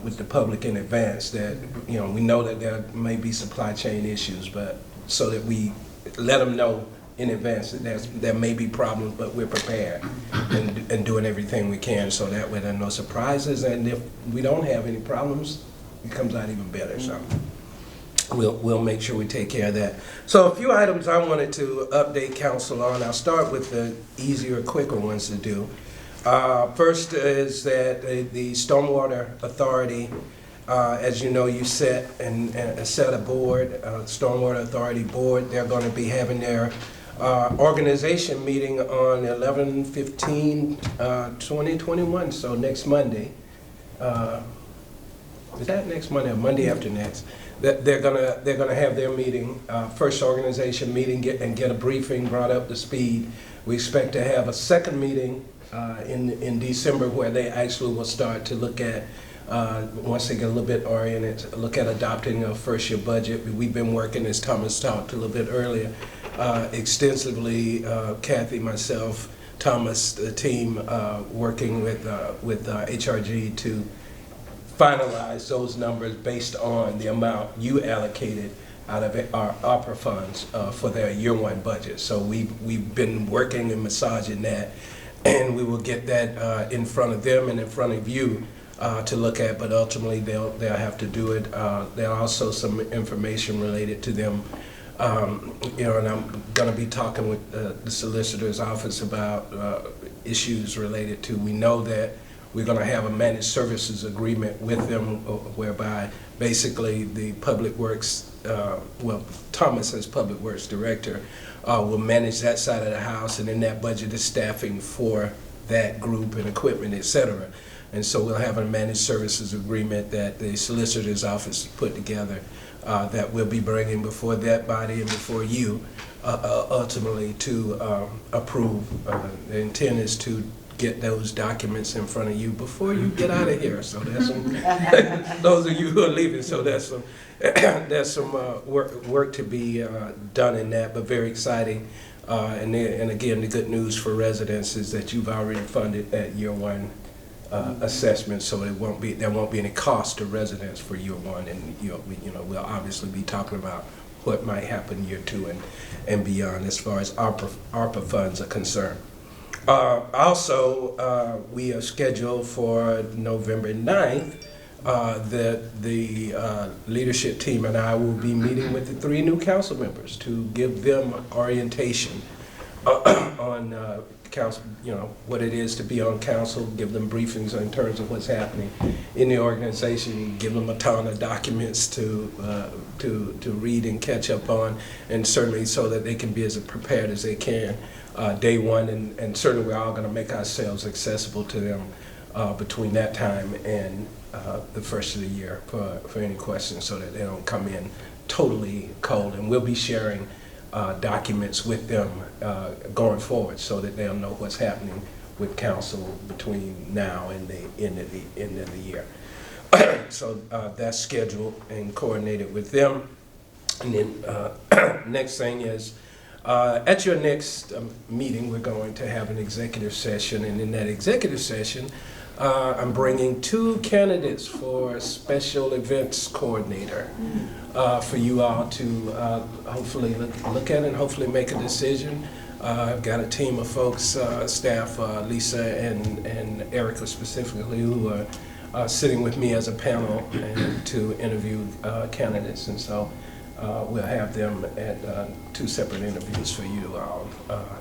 with the public in advance that, you know, we know that there may be supply chain issues, but so that we let them know in advance that there may be problems, but we're prepared and doing everything we can so that way there are no surprises, and if we don't have any problems, it comes out even better. So we'll make sure we take care of that. So a few items I wanted to update council on. I'll start with the easier, quicker ones to do. First is that the Stormwater Authority, as you know, you set a board, Stormwater Authority board. They're going to be having their organization meeting on 11/15/2021, so next Monday. Is that next Monday or Monday after next? They're gonna have their meeting, first organization meeting, get a briefing, brought up to speed. We expect to have a second meeting in December where they actually will start to look at, once they get a little bit oriented, look at adopting a first year budget. We've been working, as Thomas talked a little bit earlier, extensively, Kathy, myself, Thomas, the team, working with HRG to finalize those numbers based on the amount you allocated out of our opera funds for their year one budget. So we've been working and massaging that, and we will get that in front of them and in front of you to look at, but ultimately they'll have to do it. There are also some information related to them. And I'm going to be talking with the solicitor's office about issues related to, we know that we're going to have a managed services agreement with them whereby basically the Public Works, Thomas as Public Works Director will manage that side of the house, and in that budget is staffing for that group and equipment, et cetera. And so we'll have a managed services agreement that the solicitor's office put together that we'll be bringing before that body and before you ultimately to approve. The intent is to get those documents in front of you before you get out of here. So there's some, those of you who are leaving, so there's some work to be done in that, but very exciting. And again, the good news for residents is that you've already funded that year one assessment, so there won't be any cost to residents for year one, and we'll obviously be talking about what might happen year two and beyond as far as ARPA funds are concerned. Also, we are scheduled for November 9th that the leadership team and I will be meeting with the 3 new council members to give them orientation on council, what it is to be on council, give them briefings in terms of what's happening in the organization, give them a ton of documents to read and catch up on, and certainly so that they can be as prepared as they can day one, and certainly we're all going to make ourselves accessible to them between that time and the first of the year for any questions, so that they don't come in totally cold, and we'll be sharing documents with them going forward so that they'll know what's happening with council between now and the end of the year. So that's scheduled and coordinated with them. And then next thing is, at your next meeting, we're going to have an executive session, and in that executive session, I'm bringing 2 candidates for special events coordinator for you all to hopefully look at and hopefully make a decision. I've got a team of folks, staff, Lisa and Erica specifically, who are sitting with me as a panel and to interview candidates, and so we'll have them at 2 separate interviews for you all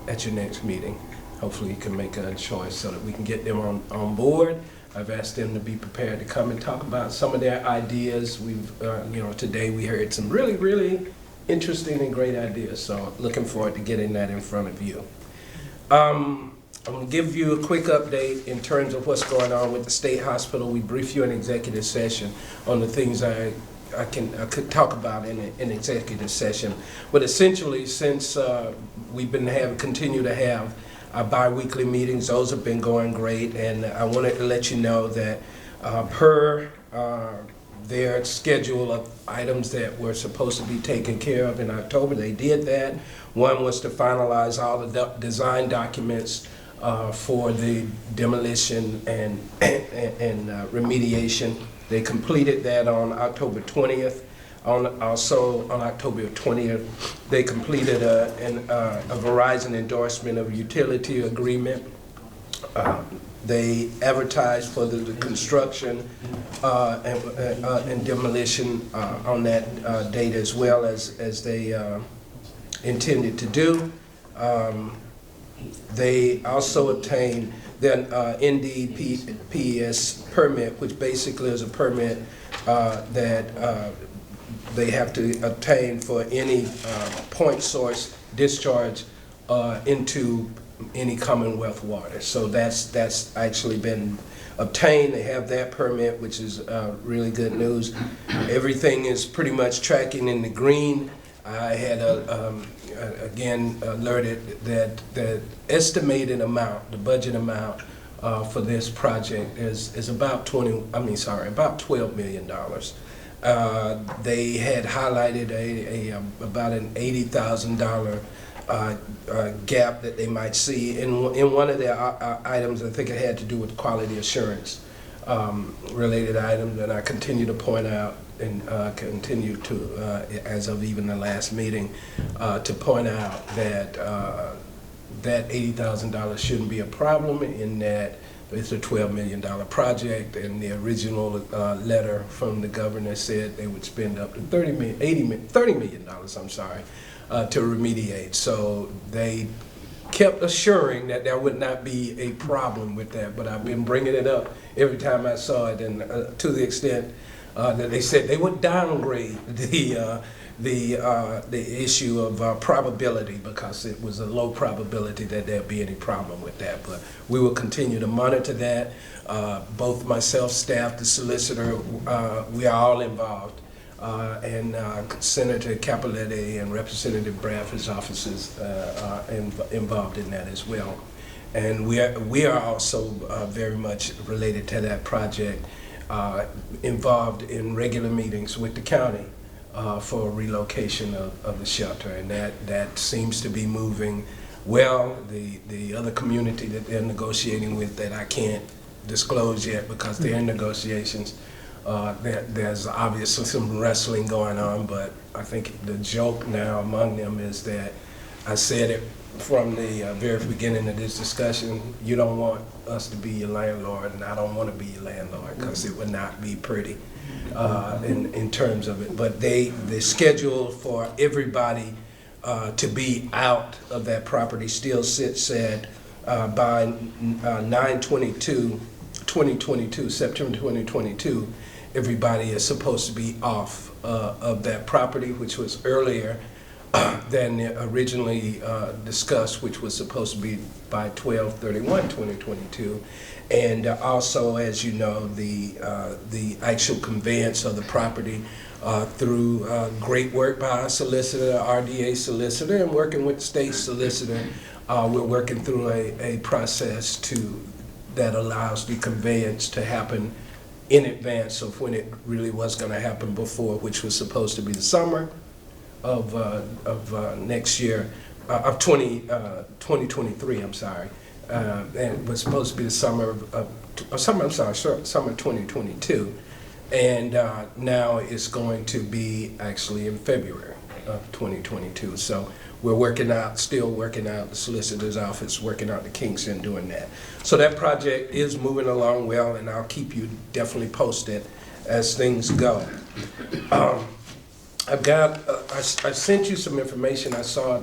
at your next meeting. Hopefully you can make a choice so that we can get them on board. I've asked them to be prepared to come and talk about some of their ideas. We've, today we heard some really, really interesting and great ideas. So looking forward to getting that in front of you. I'm going to give you a quick update in terms of what's going on with the state hospital. We briefed you in executive session on the things I could talk about in an executive session. But essentially, since we've been continue to have our bi-weekly meetings, those have been going great, and I wanted to let you know that per their schedule of items that were supposed to be taken care of in October, they did that. One was to finalize all the design documents for the demolition and remediation. They completed that on October 20th. Also on October 20th, they completed a Verizon endorsement of utility agreement. They advertised for the construction and demolition on that date, as well as they intended to do. They also obtained their NDPS permit, which basically is a permit that they have to obtain for any point source discharge into any Commonwealth water. So that's actually been obtained. They have that permit, which is really good news. Everything is pretty much tracking in the green. I had again alerted that the estimated amount, the budget amount for this project is about $12 million. They had highlighted about an $80,000 gap that they might see in one of their items. I think it had to do with quality assurance related items, and I continue to point out and continue to, as of even the last meeting, to point out that that $80,000 shouldn't be a problem in that it's a $12 million project, and the original letter from the governor said they would spend up to $30 million, I'm sorry, to remediate. So they kept assuring that there would not be a problem with that, but I've been bringing it up every time I saw it, and to the extent that they said they would downgrade the issue of probability, because it was a low probability that there'd be any problem with that. But we will continue to monitor that. Both myself, staff, the solicitor, we are all involved. And Senator Capoletti and Representative Bradford's offices are involved in that as well. And we are also very much related to that project, involved in regular meetings with the county for relocation of the shelter, and that seems to be moving well. The other community that they're negotiating with, that I can't disclose yet because they're in negotiations, there's obviously some wrestling going on, but I think the joke now among them is that I said it from the very beginning of this discussion: you don't want us to be your landlord, and I don't want to be your landlord, because it would not be pretty in terms of it. But the schedule for everybody to be out of that property still sits at by 9/22/2022, September 2022, everybody is supposed to be off of that property, which was earlier than originally discussed, which was supposed to be by 12/31/2022. And also, as you know, the actual conveyance of the property through great work by our solicitor, RDA solicitor, and working with the state solicitor, we're working through a process that allows the conveyance to happen in advance of when it really was going to happen before, which was supposed to be the summer of next year, of 2023, I'm sorry. And it was supposed to be the summer summer 2022. And now it's going to be actually in February of 2022. So we're still working out, the solicitor's office working out the kinks in doing that. So that project is moving along well, and I'll keep you definitely posted as things go. I sent you some information. I saw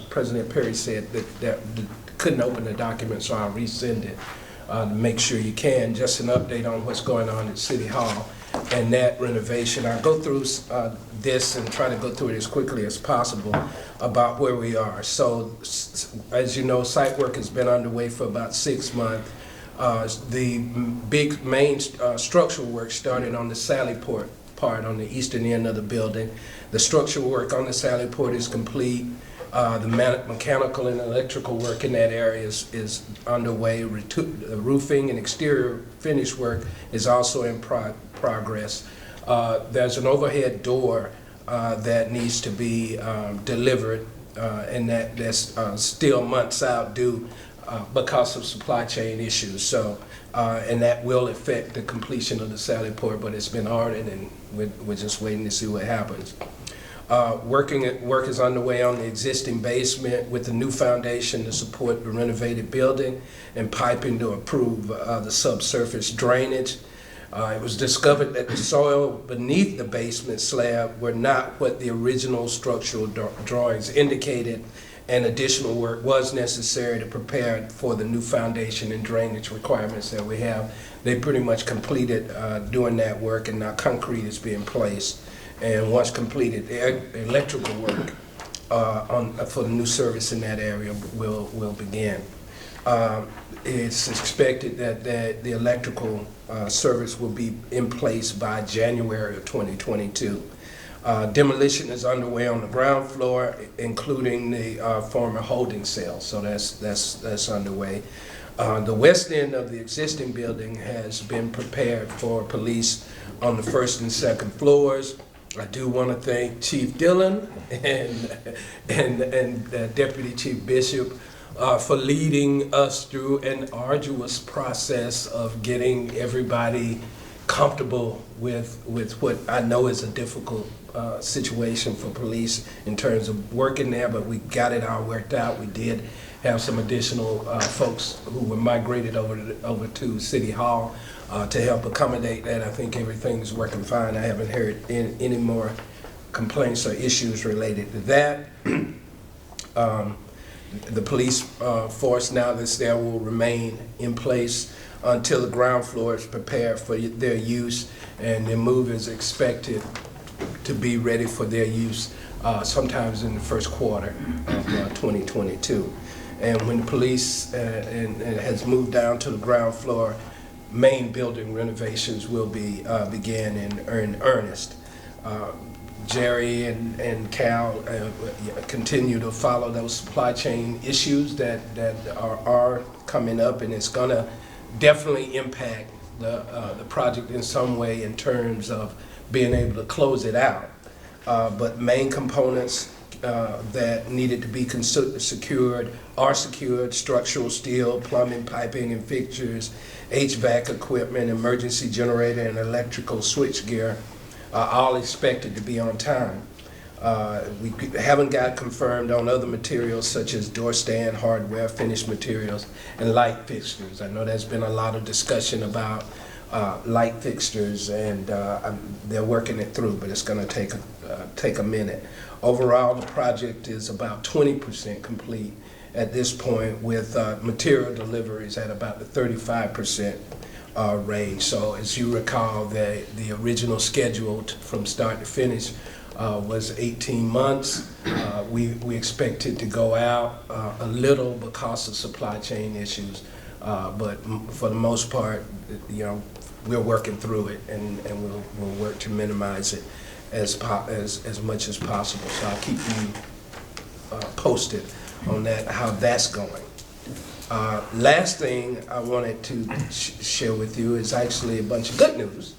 President Perry said that couldn't open the document, so I'll resend it to make sure you can. Just an update on what's going on at City Hall and that renovation. I'll go through this and try to go through it as quickly as possible about where we are. So, as you know, site work has been underway for about 6 months. The big main structural work started on the Sally Port part on the eastern end of the building. The structural work on the Sally Port is complete. The mechanical and electrical work in that area is underway. Roofing and exterior finish work is also in progress. There's an overhead door that needs to be delivered, and that's still months out due because of supply chain issues. So, and that will affect the completion of the Sally Port, but it's been ordered, and we're just waiting to see what happens. Work is underway on the existing basement with the new foundation to support the renovated building, and piping to improve the subsurface drainage. It was discovered that the soil beneath the basement slab were not what the original structural drawings indicated, and additional work was necessary to prepare for the new foundation and drainage requirements that we have. They pretty much completed doing that work, and now concrete is being placed. And once completed, the electrical work for the new service in that area will begin. It's expected that the electrical service will be in place by January of 2022. Demolition is underway on the ground floor, including the former holding cell. So that's underway. The west end of the existing building has been prepared for police on the first and second floors. I do want to thank Chief Dillon and Deputy Chief Bishop for leading us through an arduous process of getting everybody comfortable with what I know is a difficult situation for police in terms of working there, but we got it all worked out. We did have some additional folks who were migrated over to City Hall to help accommodate that. I think everything's working fine. I haven't heard any more complaints or issues related to that. The police force now that's there will remain in place until the ground floor is prepared for their use, and the move is expected to be ready for their use sometimes in the first quarter of 2022. And when the police has moved down to the ground floor, main building renovations will be begin in earnest. Jerry and Cal continue to follow those supply chain issues that are coming up, and it's going to definitely impact the project in some way in terms of being able to close it out. But main components that needed to be secured are secured: structural steel, plumbing, piping, and fixtures, HVAC equipment, emergency generator, and electrical switchgear. All expected to be on time. We haven't got confirmed on other materials such as door stand, hardware, finished materials, and light fixtures. I know there's been a lot of discussion about light fixtures, and they're working it through, but it's going to take a minute. Overall, the project is about 20% complete at this point, with material deliveries at about the 35% range. So as you recall, the original schedule from start to finish was 18 months. We expect it to go out a little because of supply chain issues, but for the most part, we're working through it, and we'll work to minimize it as much as possible. So I'll keep you posted on that, how that's going. Last thing I wanted to share with you is actually a bunch of good news.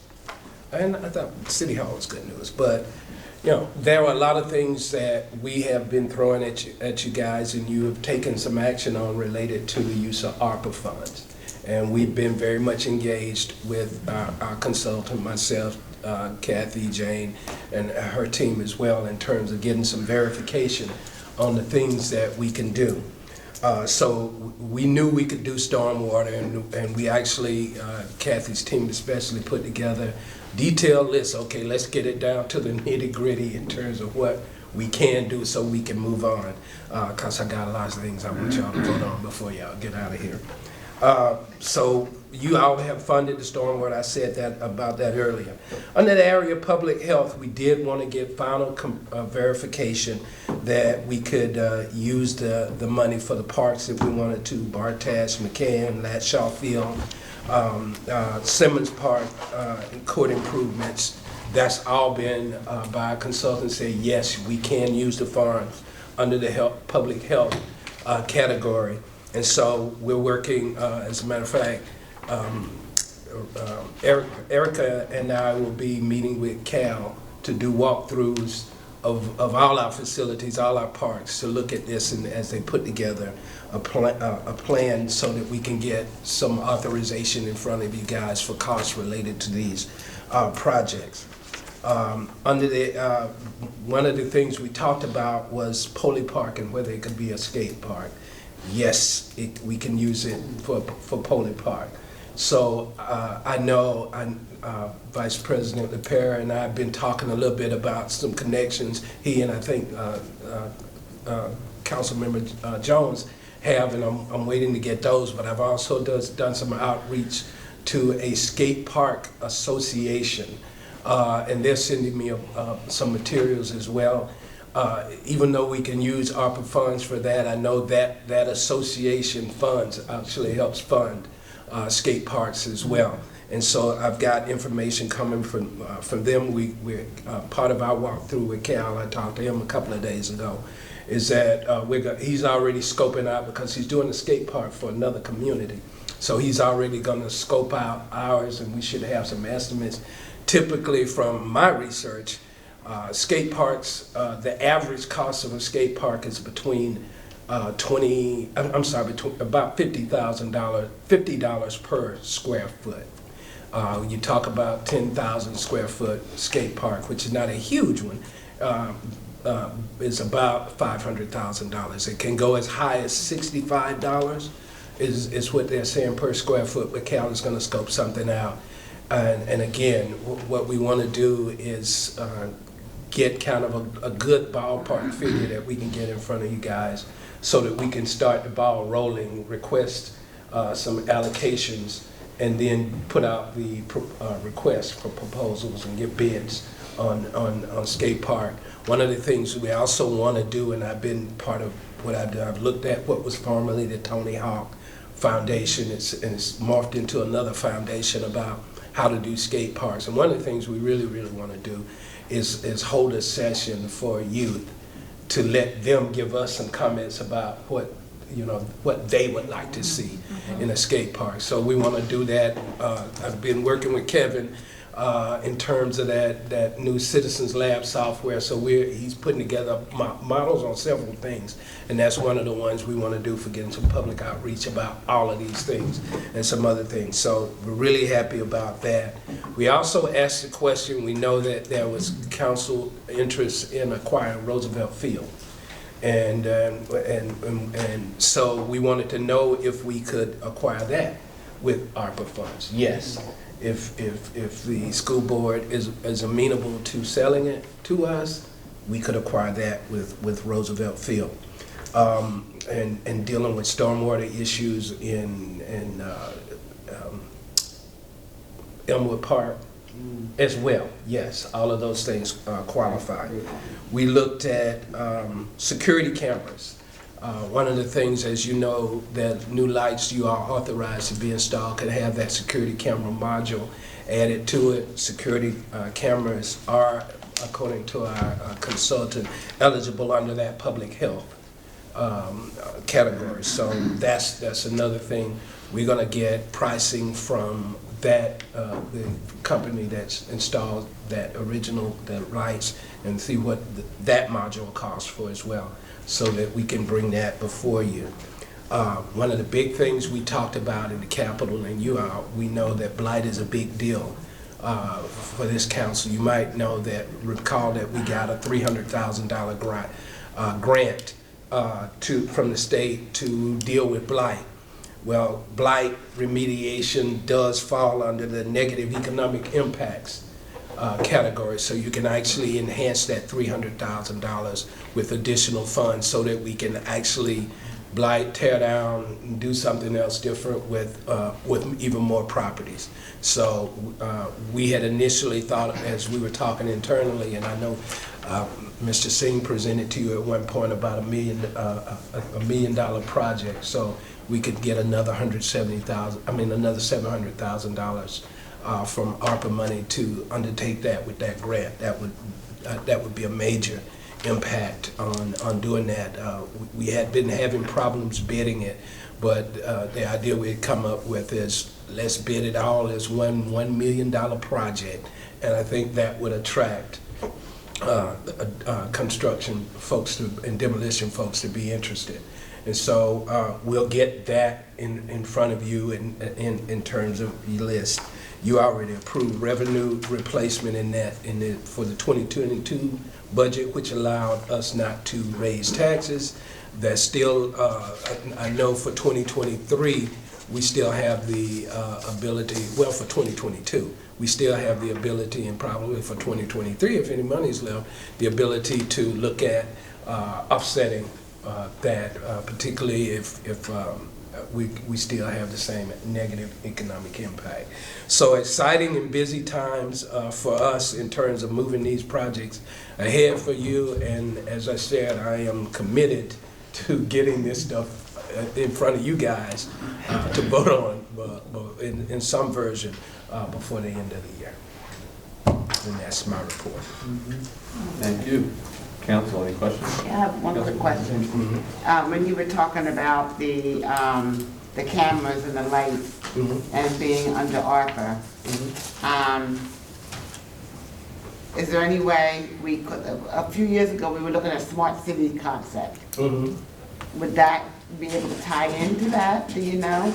And I thought City Hall was good news, but there are a lot of things that we have been throwing at you guys, and you have taken some action on related to the use of ARPA funds. And we've been very much engaged with our consultant, myself, Kathy, Jane, and her team as well, in terms of getting some verification on the things that we can do. So we knew we could do stormwater, and we actually, Kathy's team especially, put together detailed lists. Okay, let's get it down to the nitty gritty in terms of what we can do so we can move on, because I got a lot of things I want y'all to vote on before y'all get out of here. So you all have funded the stormwater. I said about that earlier. Under the area of public health, we did want to get final verification that we could use the money for the parks that we wanted to: Bartash, McCann, Latshaw Field, Simmons Park, and court improvements. That's all been by a consultant say, yes, we can use the funds under the public health category. And so we're working, as a matter of fact, Erica and I will be meeting with Cal to do walkthroughs of all our facilities, all our parks, to look at this, and as they put together a plan so that we can get some authorization in front of you guys for costs related to these projects. Under the one of the things we talked about was Poly Park and whether it could be a skate park. Yes, we can use it for Poly Park. So I know Vice President LaPera and I have been talking a little bit about some connections he and I think Councilmember Jones have, and I'm waiting to get those, but I've also done some outreach to a skate park association, and they're sending me some materials as well. Even though we can use ARPA funds for that, I know that association funds actually helps fund skate parks as well. And so I've got information coming from them. We're part of our walkthrough with Cal. I talked to him a couple of days ago. Is that he's already scoping out, because he's doing a skate park for another community. So he's already going to scope out ours, and we should have some estimates. Typically, from my research, skate parks, the average cost of a skate park is between about $50 per square foot. You talk about 10,000 square foot skate park, which is not a huge one, is about $500,000. It can go as high as $65 is what they're saying per square foot, but Cal is going to scope something out. And again, what we want to do is get kind of a good ballpark figure that we can get in front of you guys so that we can start the ball rolling, request some allocations, and then put out the request for proposals and get bids on skate park. One of the things we also want to do, and I've been part of what I've done, I've looked at what was formerly the Tony Hawk Foundation, and it's morphed into another foundation about how to do skate parks. And one of the things we really, really want to do is hold a session for youth to let them give us some comments about what they would like to see in a skate park. So we want to do that. I've been working with Kevin in terms of that new Citizens Lab software. So he's putting together models on several things, and that's one of the ones we want to do for getting some public outreach about all of these things and some other things. So we're really happy about that. We also asked the question, we know that there was council interest in acquiring Roosevelt Field. And so we wanted to know if we could acquire that with ARPA funds. Yes. If the school board is amenable to selling it to us, we could acquire that with Roosevelt Field. And dealing with stormwater issues in Elmwood Park as well. Yes, all of those things qualify. We looked at security cameras. One of the things, as you know, that new lights you are authorized to be installed can have that security camera module added to it. Security cameras are, according to our consultant, eligible under that public health category. So that's another thing. We're going to get pricing from that the company that's installed that original lights and see what that module costs for as well, so that we can bring that before you. One of the big things we talked about in the Capitol, and we know that blight is a big deal for this council. You might recall that we got a $300,000 grant from the state to deal with blight. Well, blight remediation does fall under the negative economic impacts category, so you can actually enhance that $300,000 with additional funds so that we can actually blight, tear down, and do something else different with even more properties. So we had initially thought, as we were talking internally, and I know Mr. Singh presented to you at one point about a $1 million project, so we could get another $700,000 from ARPA money to undertake that with that grant. That would be a major impact on doing that. We had been having problems bidding it, but the idea we had come up with is let's bid it all as $1 million project, and I think that would attract construction folks and demolition folks to be interested. And so we'll get that in front of you in terms of your list. You already approved revenue replacement for the 2022 budget, which allowed us not to raise taxes. There's still, I know for 2023, we still have the ability, well, for 2022, we still have the ability, and probably for 2023, if any money's left, the ability to look at offsetting that, particularly if we still have the same negative economic impact. So exciting and busy times for us in terms of moving these projects ahead for you, and as I said, I am committed to getting this stuff in front of you guys to vote on in some version before the end of the year. And that's my report. Thank you. Council, any questions? I have one quick question. When you were talking about the cameras and the lights and being under ARPA, is there any way we could, a few years ago we were looking at a smart city concept. Would that be able to tie into that, do you know?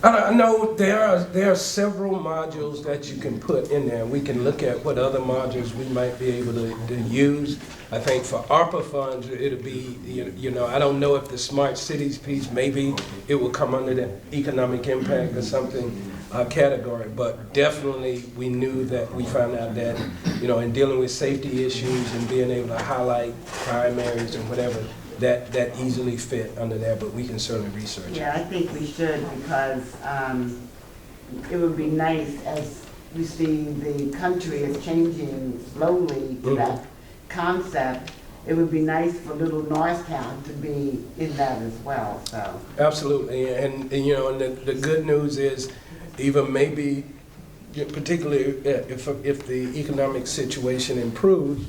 I know there are several modules that you can put in there. We can look at what other modules we might be able to use. I think for ARPA funds, it'll be, you know, I don't know if the smart cities piece, maybe it will come under the economic impact or something category, but definitely we knew that we found out that, you know, in dealing with safety issues and being able to highlight crime areas and whatever, that easily fit under there, but we can certainly research it. Yeah, I think we should, because it would be nice, as we see the country is changing slowly to that concept, it would be nice for little Norristown to be in that as well, so. Absolutely, and you know, and the good news is, even maybe, particularly if the economic situation improves,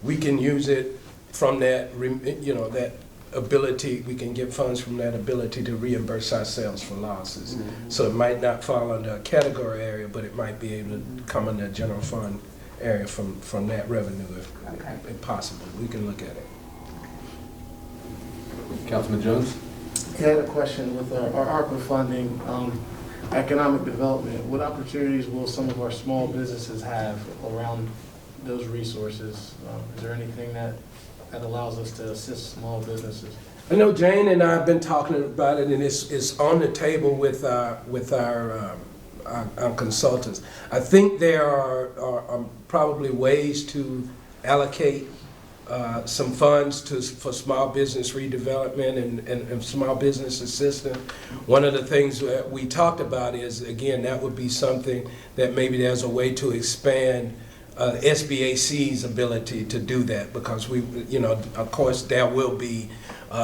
we can use it from that, you know, that ability, we can get funds from that ability to reimburse ourselves for losses. So it might not fall under a category area, but it might be able to come under a general fund area from that revenue if possible. We can look at it. Councilman Jones? I had a question with our ARPA funding, economic development. What opportunities will some of our small businesses have around those resources? Is there anything that allows us to assist small businesses? I know Jane and I have been talking about it, and it's on the table with our consultants. I think there are probably ways to allocate some funds for small business redevelopment and small business assistance. One of the things that we talked about is, again, that would be something that maybe there's a way to expand SBAC's ability to do that, because we, you know, of course there will be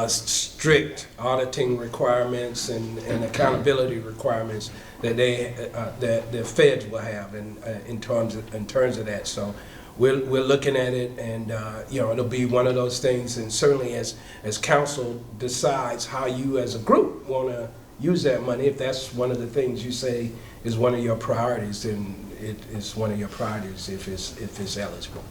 strict auditing requirements and accountability requirements that that the feds will have in terms of that. So we're looking at it, and you know, it'll be one of those things. And certainly as council decides how you as a group want to use that money, if that's one of the things you say is one of your priorities, then it is one of your priorities if it's eligible.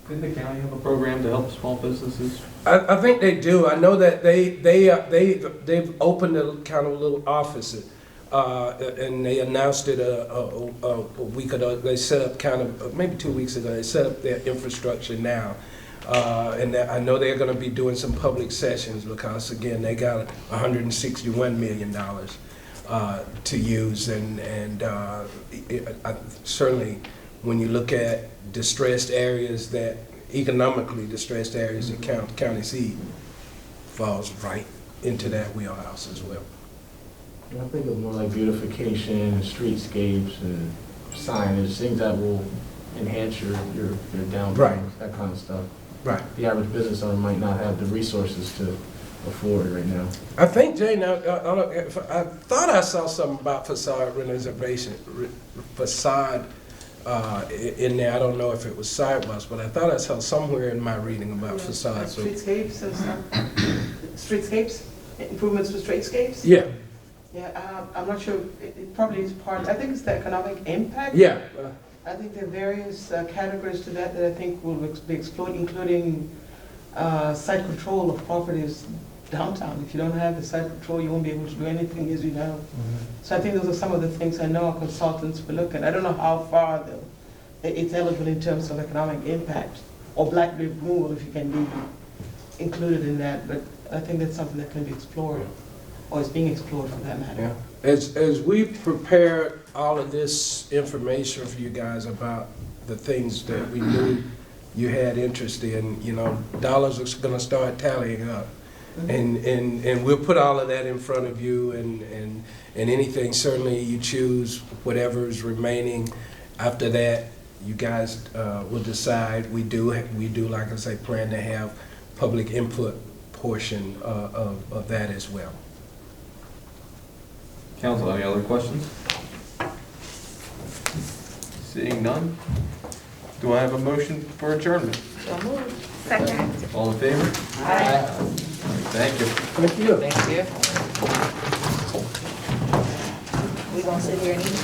Didn't the county have a program to help small businesses? I think they do. I know that they've opened a kind of little office, and they announced it a week ago. They set up kind of maybe 2 weeks ago. They set up their infrastructure now, and I know they're going to be doing some public sessions, because again they got $161 million to use, and certainly when you look at distressed areas, that economically distressed areas, that county seat falls right into that wheelhouse as well. I think of more like beautification, streetscapes, and signage, things that will enhance your downtown, Right. that kind of stuff. Right. The average business owner might not have the resources to afford right now. I think, Jane, I thought I saw something about facade renovation, facade in there. I don't know if it was sidewalks, but I thought I saw somewhere in my reading about facades. So, Streetscapes and stuff. Streetscapes, improvements to streetscapes? yeah. Yeah, I'm not sure, it probably is part, I think it's the economic impact. Yeah. I think there are various categories to that I think will be explored, including site control of properties downtown. If you don't have the site control, you won't be able to do anything, as you know. So I think those are some of the things I know our consultants will look at. I don't know how far though it's eligible in terms of economic impact, or black removal, if you can be included in that, but I think that's something that can be explored, or is being explored for that matter. Yeah. As we prepared all of this information for you guys about the things that we knew you had interest in, you know, dollars are going to start tallying up. And we'll put all of that in front of you, and anything, certainly you choose whatever is remaining. After that, you guys will decide. We do, like I say, plan to have public input portion of that as well. Council, any other questions? Seeing none, do I have a motion for adjournment? So moved. Second. All in favor? Aye. Thank you. Thank you. Thank you. We gonna sit here and eat?